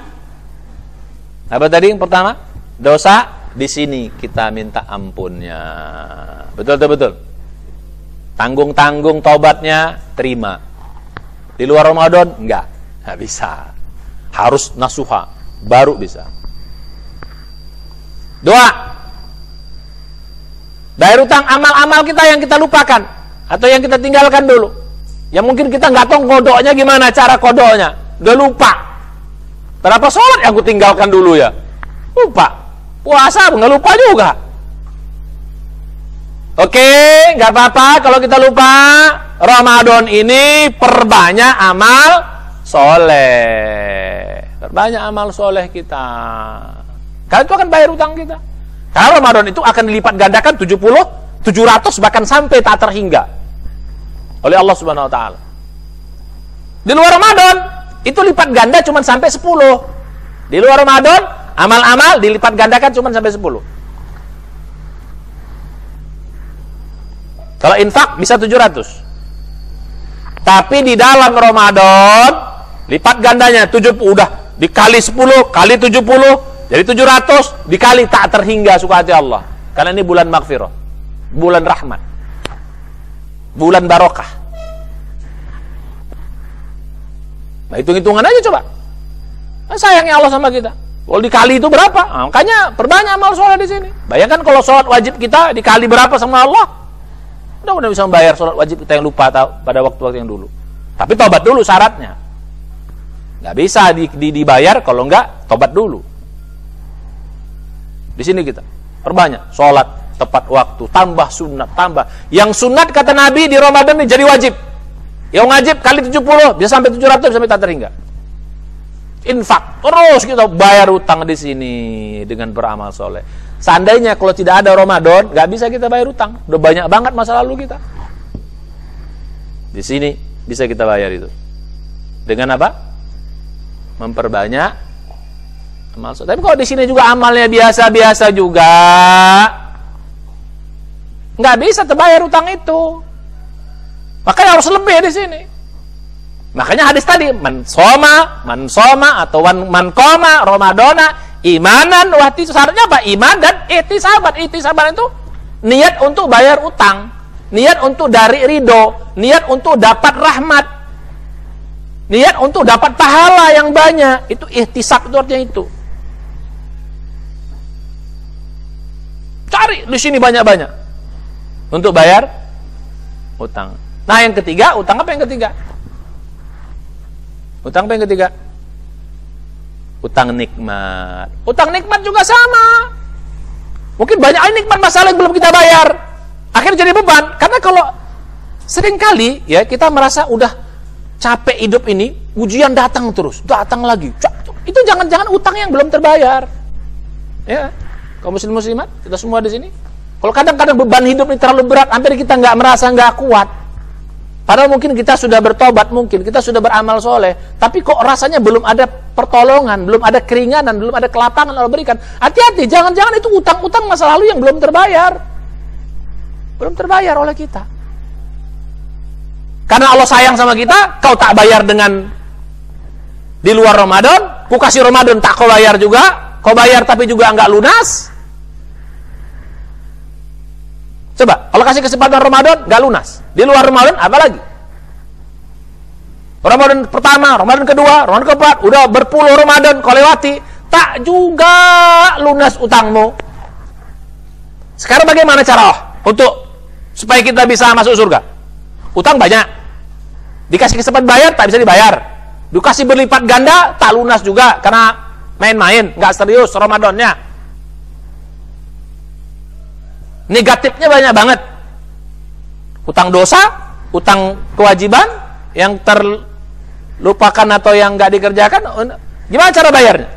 S2: Apa tadi yang pertama? Dosa. Di sini kita minta ampunnya. Betul. Tanggung-tanggung tobatnya, terima. Di luar Ramadan, enggak bisa. Harus nasuha, baru bisa. Doa. Bayar utang amal-amal kita yang kita lupakan atau yang kita tinggalkan dulu. Yang mungkin kita nggak tahu kodoknya gimana, cara kodoknya. Udah lupa. Berapa sholat yang aku tinggalkan dulu ya? Lupa. Puasa nggak lupa juga. Oke, nggak apa-apa kalau kita lupa. Ramadan ini perbanyak amal soleh. Perbanyak amal soleh kita. Karena itu akan bayar utang kita. Karena Ramadan itu akan dilipat gandakan 70, 700 bahkan sampai tak terhingga oleh Allah Subhanahu wa taala. Di luar Ramadan itu lipat ganda cuma sampai 10. Di luar Ramadan amal-amal dilipat gandakan cuma sampai 10. Kalau infak bisa 700. Tapi di dalam Ramadan lipat gandanya 70, udah dikali 10 kali 70 jadi 700 dikali tak terhingga suka hati Allah. Karena ini bulan maghfirah, bulan rahmat, bulan barokah. Nah, hitung-hitungan aja coba. Nah, sayangnya Allah sama kita. Kalau dikali itu berapa? Nah, makanya perbanyak amal sholat di sini. Bayangkan kalau sholat wajib kita dikali berapa sama Allah? Udah bisa membayar sholat wajib kita yang lupa pada waktu-waktu yang dulu. Tapi tobat dulu syaratnya. Nggak bisa dibayar kalau nggak tobat dulu. Di sini kita perbanyak sholat tepat waktu, tambah sunat, tambah. Yang sunat kata Nabi di Ramadan ini jadi wajib. Yang wajib kali 70 bisa sampai 700 sampai tak terhingga. Infak terus kita bayar utang di sini dengan beramal soleh. Seandainya kalau tidak ada Ramadan, nggak bisa kita bayar utang. Udah banyak banget masa lalu kita. Di sini bisa kita bayar itu. Dengan apa? Memperbanyak amal soleh. Tapi kalau di sini juga amalnya biasa-biasa juga, nggak bisa terbayar utang itu. Makanya harus lebih di sini. Makanya hadis tadi man soma atau man qoma ramadana imanan wahti, syaratnya apa? Iman dan ihtisaban. Ihtisaban itu niat untuk bayar utang, niat untuk dari ridho, niat untuk dapat rahmat, niat untuk dapat pahala yang banyak. Itu ihtisab, itu artinya itu. Cari di sini banyak-banyak untuk bayar utang. Nah, yang ketiga, utang apa yang ketiga? Utang apa yang ketiga? Utang nikmat. Utang nikmat juga sama. Mungkin banyak nikmat masalah yang belum kita bayar. Akhirnya jadi beban. Karena kalau seringkali ya kita merasa udah capek hidup ini, ujian datang terus, datang lagi. Itu jangan-jangan utang yang belum terbayar. Ya, kaum muslimat, kita semua di sini. Kalau kadang-kadang beban hidup ini terlalu berat, hampir kita nggak merasa nggak kuat. Padahal mungkin kita sudah bertobat, mungkin kita sudah beramal soleh, tapi kok rasanya belum ada pertolongan, belum ada keringanan, belum ada kelapangan Allah berikan. Hati-hati, jangan-jangan itu utang-utang masa lalu yang belum terbayar. Belum terbayar oleh kita. Karena Allah sayang sama kita, kau tak bayar dengan di luar Ramadan, ku kasih Ramadan tak kau bayar juga, kau bayar tapi juga enggak lunas. Coba, kalau kasih kesempatan Ramadan, enggak lunas. Di luar Ramadan, apa lagi? Ramadan pertama, Ramadan kedua, Ramadan keempat, udah berpuluh Ramadan kau lewati, tak juga lunas utangmu. Sekarang bagaimana cara untuk supaya kita bisa masuk surga? Utang banyak, dikasih kesempatan bayar, tak bisa dibayar. Dikasih berlipat ganda, tak lunas juga, karena main-main, nggak serius Ramadannya. Negatifnya banyak banget. Utang dosa, utang kewajiban yang terlupakan atau yang nggak dikerjakan. Gimana cara bayarnya?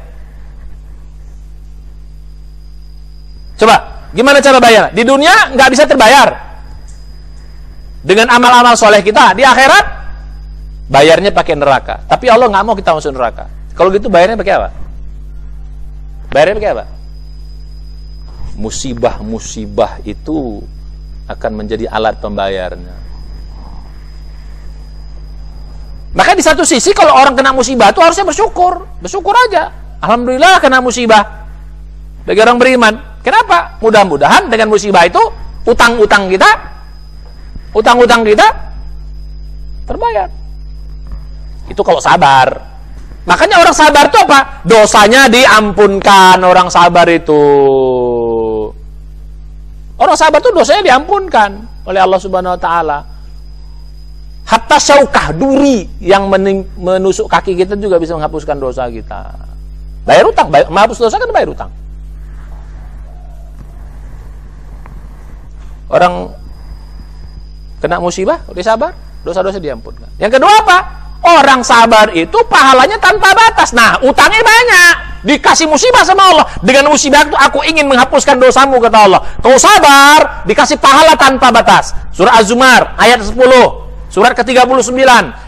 S2: Coba, gimana cara bayar? Di dunia nggak bisa terbayar dengan amal-amal soleh kita. Di akhirat bayarnya pakai neraka. Tapi Allah nggak mau kita masuk neraka. Kalau gitu bayarnya pakai apa? Bayarnya pakai apa? Musibah-musibah itu akan menjadi alat pembayarnya. Maka di satu sisi kalau orang kena musibah itu harusnya bersyukur. Bersyukur aja. Alhamdulillah kena musibah. Bagi orang beriman. Kenapa? Mudah-mudahan dengan musibah itu utang-utang kita terbayar. Itu kalau sabar. Makanya orang sabar itu apa? Dosanya diampunkan orang sabar itu. Orang sabar itu dosanya diampunkan oleh Allah Subhanahu wa taala. Hatta syaukah, duri yang menusuk kaki kita juga bisa menghapuskan dosa kita. Bayar utang, menghapus dosa kan bayar utang. Orang kena musibah, dia sabar, dosa-dosa diampunkan. Yang kedua apa? Orang sabar itu pahalanya tanpa batas. Nah, utangnya banyak. Dikasih musibah sama Allah. Dengan musibah itu aku ingin menghapuskan dosamu, kata Allah. Kau sabar, dikasih pahala tanpa batas. Surah Az-Zumar ayat 10. Surat ke-39.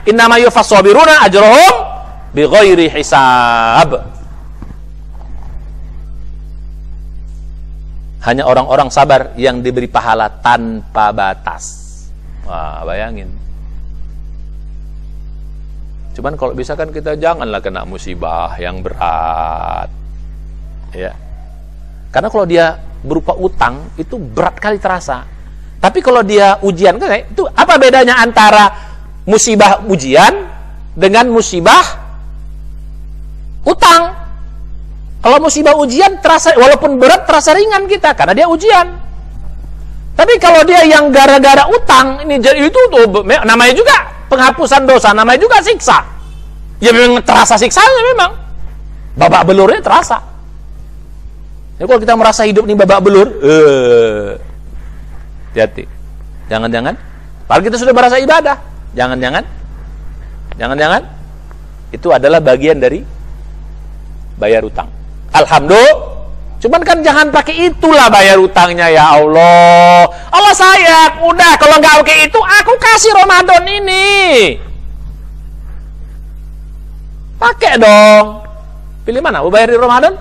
S2: Innama yuwaffas sabiruna ajrahum bighairi hisab. Hanya orang-orang sabar yang diberi pahala tanpa batas. Wah, bayangin. Cuman kalau bisa kan kita janganlah kena musibah yang berat. Ya. Karena kalau dia berupa utang itu berat kali terasa. Tapi kalau dia ujian kan itu apa bedanya antara musibah ujian dengan musibah utang? Kalau musibah ujian terasa walaupun berat terasa ringan kita karena dia ujian. Tapi kalau dia yang gara-gara utang ini itu tuh namanya juga penghapusan dosa, namanya juga siksa. Ya memang terasa siksanya memang. Babak belurnya terasa. Ya kalau kita merasa hidup ini babak belur, hati-hati. Jangan-jangan padahal kita sudah merasa ibadah. Jangan-jangan itu adalah bagian dari bayar utang. Alhamdulillah. Cuman kan jangan pakai itulah bayar utangnya, ya Allah. Allah sayang, udah kalau nggak pakai itu, aku kasih Ramadan ini. Pakai dong. Pilih mana? Mau bayar di Ramadan?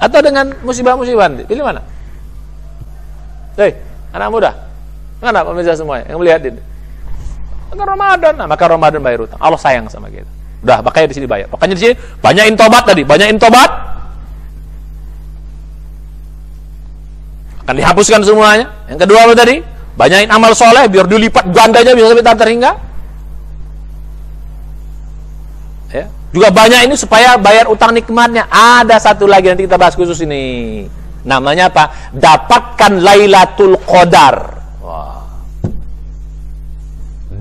S2: Atau dengan musibah-musibah? Pilih mana? Hei, anak muda. Mana pemirsa semuanya yang melihat ini? Maka Ramadan. Nah, maka Ramadan bayar utang. Allah sayang sama kita. Udah, makanya di sini bayar. Makanya di sini banyakin tobat tadi, banyakin tobat. Akan dihapuskan semuanya. Yang kedua apa tadi? Banyakin amal soleh biar dilipat gandanya bisa sampai tak terhingga. Ya. Juga banyak ini supaya bayar utang nikmatnya. Ada satu lagi nanti kita bahas khusus ini. Namanya apa? Dapatkan Lailatul Qadar. Wah.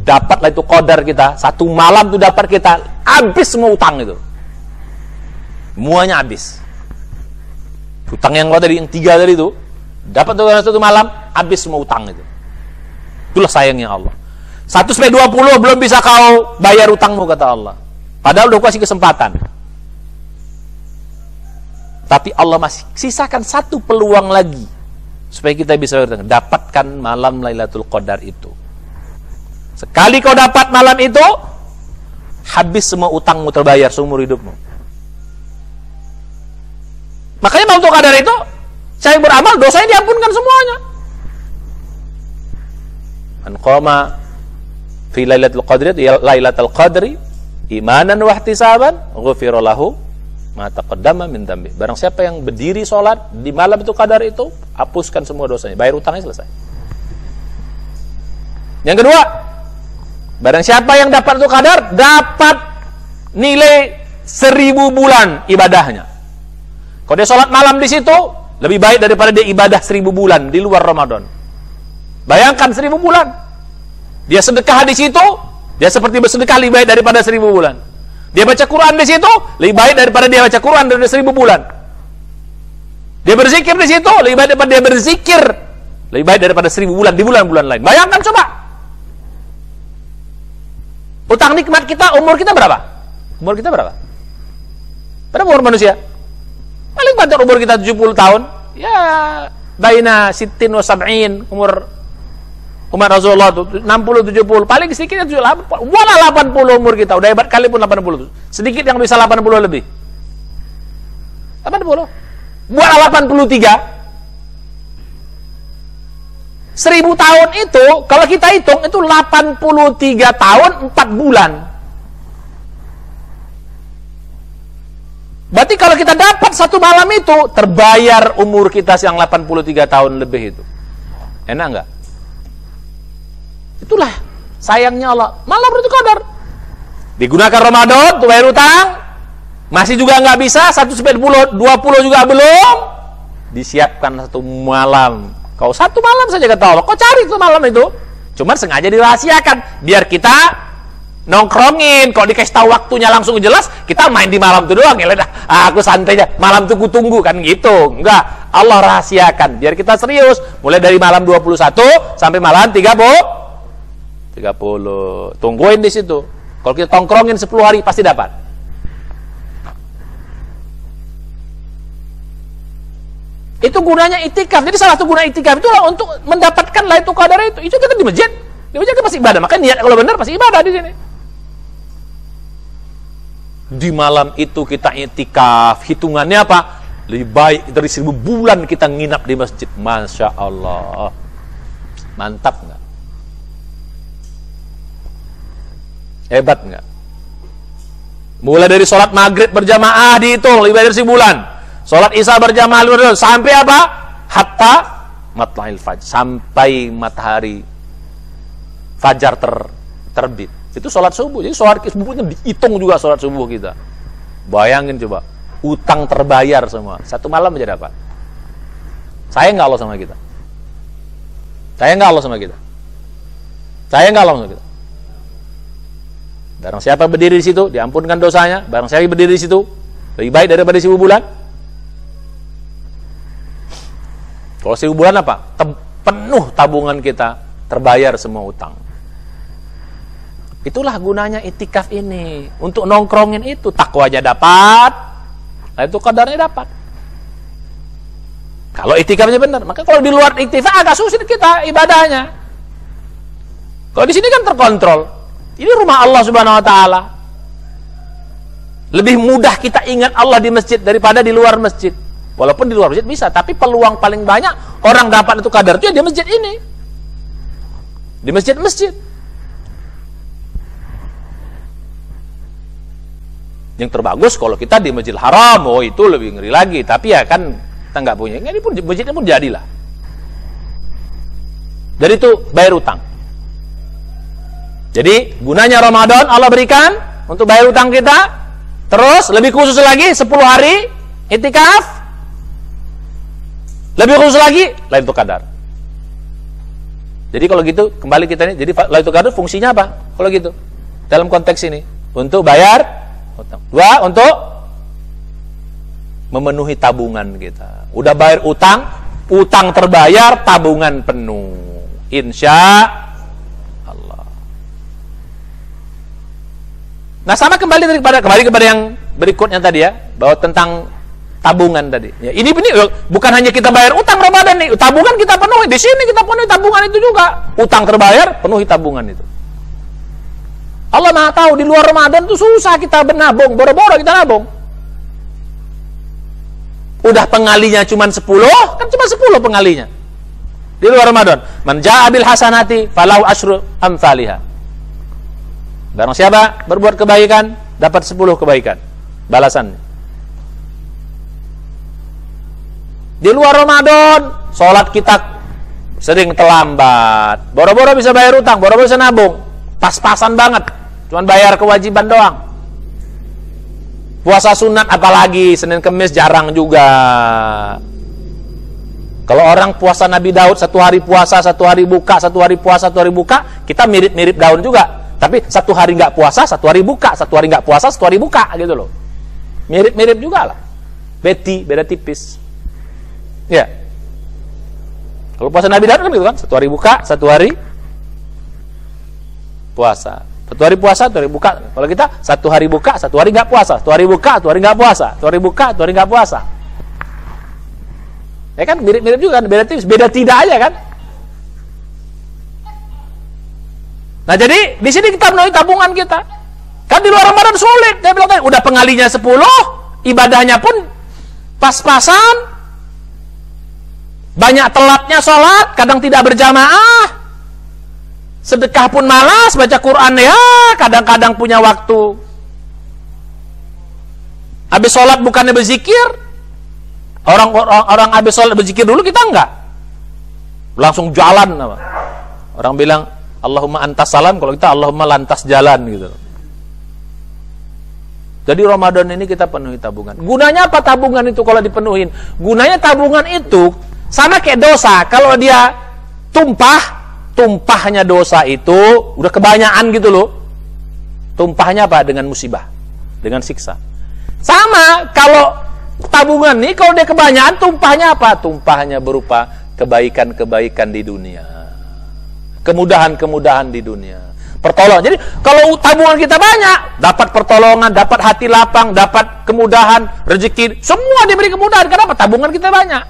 S2: Dapat Lailatul Qadar kita. Satu malam itu dapat kita habis semua utang itu. semuanya habis. Utang yang tadi, yang 3 tadi itu, dapat dalam satu malam, habis semua utang itu. Itulah sayangnya Allah. 1/20 belum bisa kau bayar utangmu, kata Allah. Padahal udah kasih kesempatan. Tapi Allah masih sisakan 1 peluang lagi supaya kita bisa dapatkan malam Lailatul Qadar itu. Sekali kau dapat malam itu, habis semua utangmu terbayar seumur hidupmu. Makanya malam Lailatul Qadar itu, saya beramal, dosanya diampunkan semuanya. Man qama fi Lailatul Qadri imanan wa ihtisaban ghufira lahu ma taqaddama min dzambi. Barang siapa yang berdiri sholat di malam itu Qadar itu, hapuskan semua dosanya, bayar utangnya, selesai. Yang kedua, barang siapa yang dapat itu Qadar, dapat nilai 1000 bulan ibadahnya. Kalau dia sholat malam di situ, lebih baik daripada dia ibadah 1000 bulan di luar Ramadan. Bayangkan 1000 bulan. Dia sedekah di situ, dia seperti bersedekah lebih baik daripada 1000 bulan. Dia baca Quran di situ, lebih baik daripada dia baca Quran dari 1000 bulan. Dia berzikir di situ, lebih baik daripada dia berzikir, lebih baik daripada 1000 bulan di bulan-bulan lain. Bayangkan coba. Utang nikmat kita, umur kita berapa? Umur kita berapa? Berapa umur manusia? Paling banter umur kita 70 tahun. Ya, baina 60 wa 70, umur Rasulullah itu 60 70, paling sedikitnya 80. Wala 80 umur kita, udah hebat kali pun 80. Sedikit yang bisa 80 lebih. 80. Buat 83. 1000 tahun itu, kalau kita hitung, itu 83 tahun 4 bulan. Berarti kalau kita dapat 1 malam itu, terbayar umur kita yang 83 tahun lebih itu. Enak nggak? Itulah sayangnya Allah. Malam Lailatul Qadar digunakan Ramadan untuk bayar utang, masih juga nggak bisa. 1/20 juga belum. Disiapkan 1 malam. Kau 1 malam saja, kata Allah. Kau cari tuh malam itu. Cuman sengaja dirahasiakan biar kita nongkrongin. Kalau dikasih tahu waktunya langsung jelas, kita main di malam itu doang. Ya udah, aku santai aja. Malam itu kutunggu kan gitu. Enggak, Allah rahasiakan biar kita serius. Mulai dari malam 21 sampai malam 30. Tungguin di situ. Kalau kita tongkrongin 10 hari pasti dapat. Itu gunanya itikaf. Jadi salah satu guna itikaf itu untuk mendapatkan Lailatul Qadar itu. Itu kita di masjid. Di masjid kita pasti ibadah. Makanya niat kalau benar pasti ibadah di sini. Di malam itu kita itikaf. Hitungannya apa? Lebih baik dari 1000 bulan kita nginap di masjid. Masya Allah. Mantap nggak? Hebat nggak? Mulai dari sholat maghrib berjamaah dihitung lebih dari 1000 bulan. Sholat isya berjamaah sampai apa? Hatta matla'il fajr, sampai matahari fajar terbit. Itu sholat subuh. Jadi sholat subuhnya dihitung juga sholat subuh kita. Bayangin coba, utang terbayar semua. 1 malam aja dapat. Sayang nggak Allah sama kita? Sayang nggak Allah sama kita? Sayang nggak Allah sama kita? Barang siapa berdiri di situ, diampunkan dosanya. Barang siapa berdiri di situ, lebih baik daripada 1000 bulan. Kalau 1000 bulan apa? Penuh tabungan kita, terbayar semua utang. Itulah gunanya itikaf ini. Untuk nongkrongin itu, takwanya dapat, itu kadarnya dapat. Kalau itikafnya benar, maka kalau di luar itikaf agak sulit kita ibadahnya. Kalau di sini kan terkontrol. Ini rumah Allah Subhanahu wa taala. Lebih mudah kita ingat Allah di masjid daripada di luar masjid. Walaupun di luar masjid bisa, tapi peluang paling banyak orang dapat itu kadar itu ya di masjid ini. Di masjid-masjid. Yang terbagus kalau kita di Masjidil Haram, oh itu lebih ngeri lagi. Tapi ya kan kita nggak punya. Ini pun masjidnya pun jadilah. Dari itu bayar utang. Jadi gunanya Ramadan Allah berikan untuk bayar utang kita. Terus lebih khusus lagi 10 hari itikaf. Lebih khusus lagi Lailatul Qadar. Jadi kalau gitu kembali kita ini, jadi Lailatul Qadar fungsinya apa? Kalau gitu dalam konteks ini untuk bayar utang. 2 untuk memenuhi tabungan kita. Udah bayar utang, utang terbayar, tabungan penuh. Insya Allah. Nah, sama kembali kepada yang berikutnya tadi ya, bahwa tentang tabungan tadi. Ya, ini bukan hanya kita bayar utang Ramadan nih, tabungan kita penuhi. Di sini kita penuhi tabungan itu juga. Utang terbayar, penuhi tabungan itu. Allah Maha tahu di luar Ramadan tuh susah kita bernabung, boro-boro kita nabung. Udah pengalinya cuma 10, kan cuma 10 pengalinya. Di luar Ramadan, man jaa bil hasanati falahu asyru amsalihha. Barang siapa berbuat kebaikan, dapat 10 kebaikan balasannya. Di luar Ramadan, sholat kita sering terlambat. Boro-boro bisa bayar utang, boro-boro bisa nabung. Pas-pasan banget, cuman bayar kewajiban doang. Puasa sunat apalagi, Senin Kemis jarang juga. Kalau orang puasa Nabi Daud, 1 hari puasa, 1 hari buka, 1 hari puasa, 1 hari buka, kita mirip-mirip Daud juga. Tapi 1 hari nggak puasa, 1 hari buka, 1 hari nggak puasa, 1 hari buka, gitu loh. Mirip-mirip juga lah. Beda tipis. Ya. Kalau puasa Nabi Daud kan gitu kan, 1 hari buka, 1 hari puasa. 1 hari puasa, 1 hari buka. Kalau kita 1 hari buka, 1 hari nggak puasa, 1 hari buka, 1 hari nggak puasa, 1 hari buka, 1 hari nggak puasa. Ya kan mirip-mirip juga kan, beda tipis, beda tidak aja kan. Nah, jadi di sini kita menuhi tabungan kita. Kan di luar Ramadan sulit. Dia bilang tadi udah pengalinya 10, ibadahnya pun pas-pasan. Banyak telatnya sholat, kadang tidak berjamaah. Sedekah pun malas, baca Quran ya, kadang-kadang punya waktu. Habis sholat bukannya berzikir. Orang habis sholat berzikir dulu, kita enggak. Langsung jalan. Orang bilang, Allahumma antas salam, kalau kita Allahumma lantas jalan gitu. Jadi Ramadan ini kita penuhi tabungan. Gunanya apa tabungan itu kalau dipenuhin? Gunanya tabungan itu sama kayak dosa. Kalau dia tumpahnya dosa itu udah kebanyakan gitu loh. Tumpahnya apa? Dengan musibah, dengan siksa. Sama kalau tabungan nih, kalau dia kebanyakan, tumpahnya apa? Tumpahnya berupa kebaikan-kebaikan di dunia. Kemudahan-kemudahan di dunia. Pertolongan. Jadi kalau tabungan kita banyak, dapat pertolongan, dapat hati lapang, dapat kemudahan, rezeki, semua diberi kemudahan. Kenapa? Tabungan kita banyak.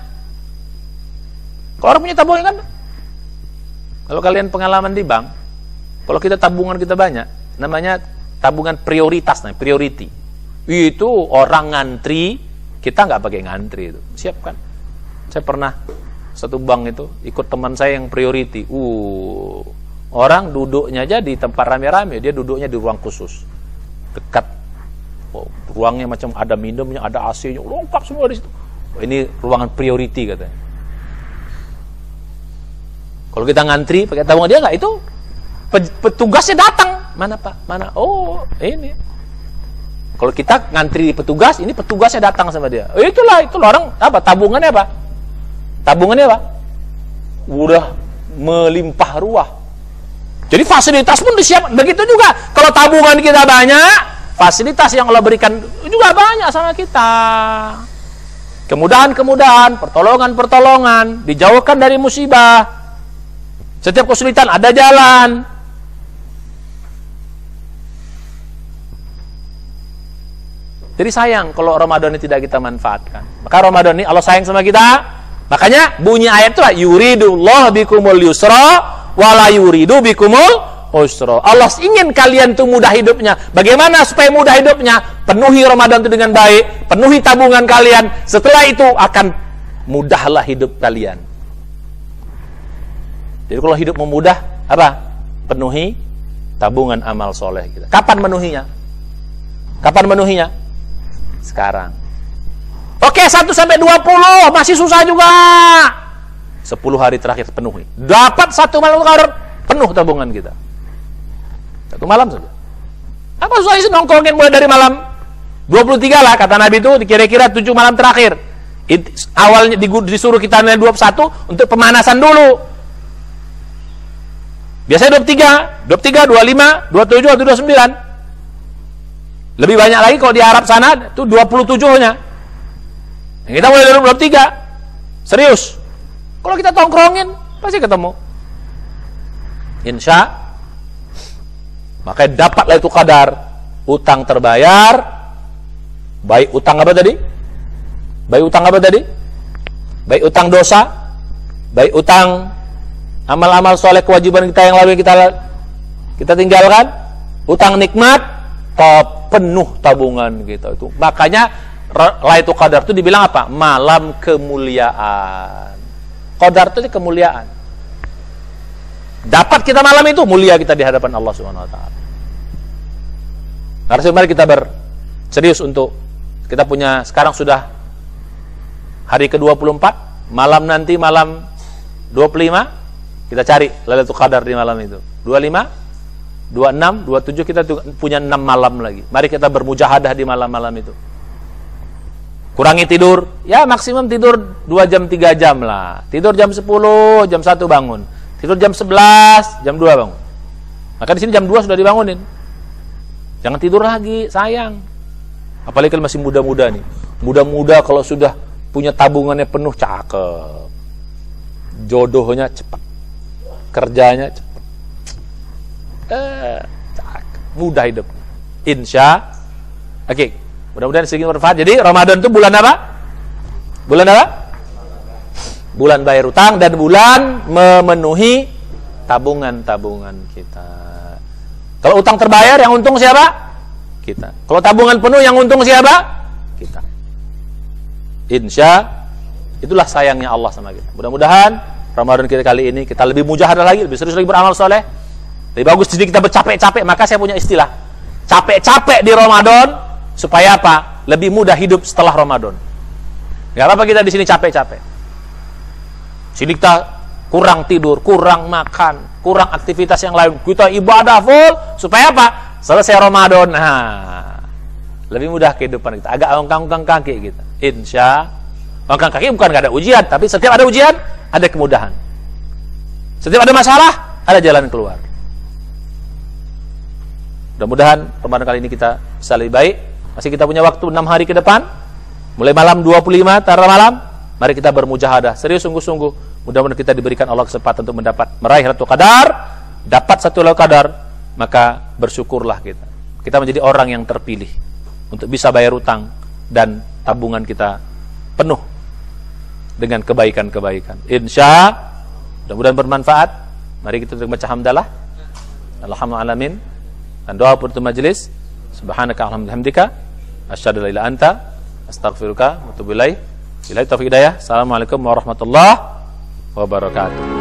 S2: Kalau orang punya tabungan kan, kalau kalian pengalaman di bank, kalau kita tabungan kita banyak, namanya tabungan prioritas, priority. Itu orang ngantri, kita nggak pakai ngantri itu, siapkan. Saya pernah satu bank itu ikut teman saya yang priority. Orang duduknya aja di tempat rame-rame, dia duduknya di ruang khusus, dekat. Ruangnya macam ada minumnya, ada AC-nya, lengkap semua di situ. Ini ruangan priority katanya. Kalau kita ngantri pakai tabungan dia nggak, itu petugasnya datang. Mana Pak? Mana? Oh, ini. Kalau kita ngantri petugas, ini petugasnya datang sama dia. Itulah orang apa? Tabungannya apa? Tabungannya apa? Udah melimpah ruah. Jadi fasilitas pun disiapkan. Begitu juga kalau tabungan kita banyak, fasilitas yang Allah berikan juga banyak sama kita. Kemudahan-kemudahan, pertolongan-pertolongan, dijauhkan dari musibah. Setiap kesulitan ada jalan. Jadi sayang kalau Ramadan ini tidak kita manfaatkan. Maka Ramadan ini Allah sayang sama kita. Makanya bunyi ayat itu, yuridullahu bikumul yusra wala yuridu bikumul usra. Allah ingin kalian tuh mudah hidupnya. Bagaimana supaya mudah hidupnya? Penuhi Ramadan itu dengan baik, penuhi tabungan kalian. Setelah itu akan mudahlah hidup kalian. Jadi kalau hidup memudah, apa? Penuhi tabungan amal soleh kita. Kapan menuhinya? Kapan menuhinya? Sekarang. Oke, 1 sampai 20 masih susah juga. 10 hari terakhir penuhi. Dapat 1 malam Qadar, penuh tabungan kita. 1 malam saja. Apa susah sih nongkrongin mulai dari malam 23 lah kata Nabi itu, kira-kira 7 malam terakhir. Awalnya disuruh kita nilai 21 untuk pemanasan dulu. Biasanya 23, 25, 27 atau 29. Lebih banyak lagi kalau di Arab sana itu 27-nya. Kita mulai dari 23. Serius. Kalau kita tongkrongin, pasti ketemu. Insya. Makanya dapatlah itu kadar. Utang terbayar. Baik utang apa tadi? Baik utang apa tadi? Baik utang dosa. Baik utang amal-amal soleh kewajiban kita yang lalu kita tinggalkan. Utang nikmat. Penuh tabungan kita itu. Makanya Lailatul Qadar itu dibilang apa? Malam kemuliaan. Qadar itu kemuliaan. Dapat kita malam itu, mulia kita di hadapan Allah Subhanahu wa taala. Harus mari kita serius untuk kita punya sekarang sudah hari ke-24, malam nanti malam 25 kita cari Lailatul Qadar di malam itu. 25, 26, 27 kita punya 6 malam lagi. Mari kita bermujahadah di malam-malam itu. Kurangi tidur, ya maksimum tidur 2 jam 3 jam lah. Tidur jam 10, jam 1 bangun. Tidur jam 11, jam 2 bangun. Maka di sini jam 2 sudah dibangunin. Jangan tidur lagi, sayang. Apalagi kalau masih muda-muda nih. Muda-muda kalau sudah punya tabungannya penuh, cakep. Jodohnya cepat. Kerjanya cepat. Mudah hidup. Insya. Oke. Mudah-mudahan sedikit bermanfaat. Jadi Ramadan itu bulan apa? Bulan apa? Bulan bayar utang dan bulan memenuhi tabungan-tabungan kita. Kalau utang terbayar yang untung siapa? Kita. Kalau tabungan penuh yang untung siapa? Kita. Insya. Itulah sayangnya Allah sama kita. Mudah-mudahan Ramadan kita kali ini kita lebih mujahadah lagi, lebih serius lagi beramal soleh. Lebih bagus jadi kita bercapek-capek. Maka saya punya istilah capek-capek di Ramadan supaya apa? Lebih mudah hidup setelah Ramadan. Gak apa-apa kita di sini capek-capek. Sini kita kurang tidur, kurang makan, kurang aktivitas yang lain. Kita ibadah full supaya apa? Selesai Ramadan. Nah, lebih mudah kehidupan kita. Agak ongkang-ongkang kaki kita. Insya. Ongkang kaki bukan gak ada ujian, tapi setiap ada ujian ada kemudahan. Setiap ada masalah ada jalan keluar. Mudah-mudahan Ramadan kali ini kita bisa lebih baik. Masih kita punya waktu 6 hari ke depan. Mulai malam 25 tara malam, mari kita bermujahadah serius sungguh-sungguh. Mudah-mudahan kita diberikan Allah kesempatan untuk meraih Lailatul Qadar, dapat satu Lailatul Qadar, maka bersyukurlah kita. Kita menjadi orang yang terpilih untuk bisa bayar utang dan tabungan kita penuh dengan kebaikan-kebaikan. Insya, mudah-mudahan bermanfaat. Mari kita baca hamdalah. Alhamdulillah dan doa penutup majelis. Subhanaka alhamdulillah asyhadu an la ilaha illa anta astaghfiruka wa atubu ilaik. Billahi taufiq hidayah. Assalamualaikum warahmatullahi wabarakatuh.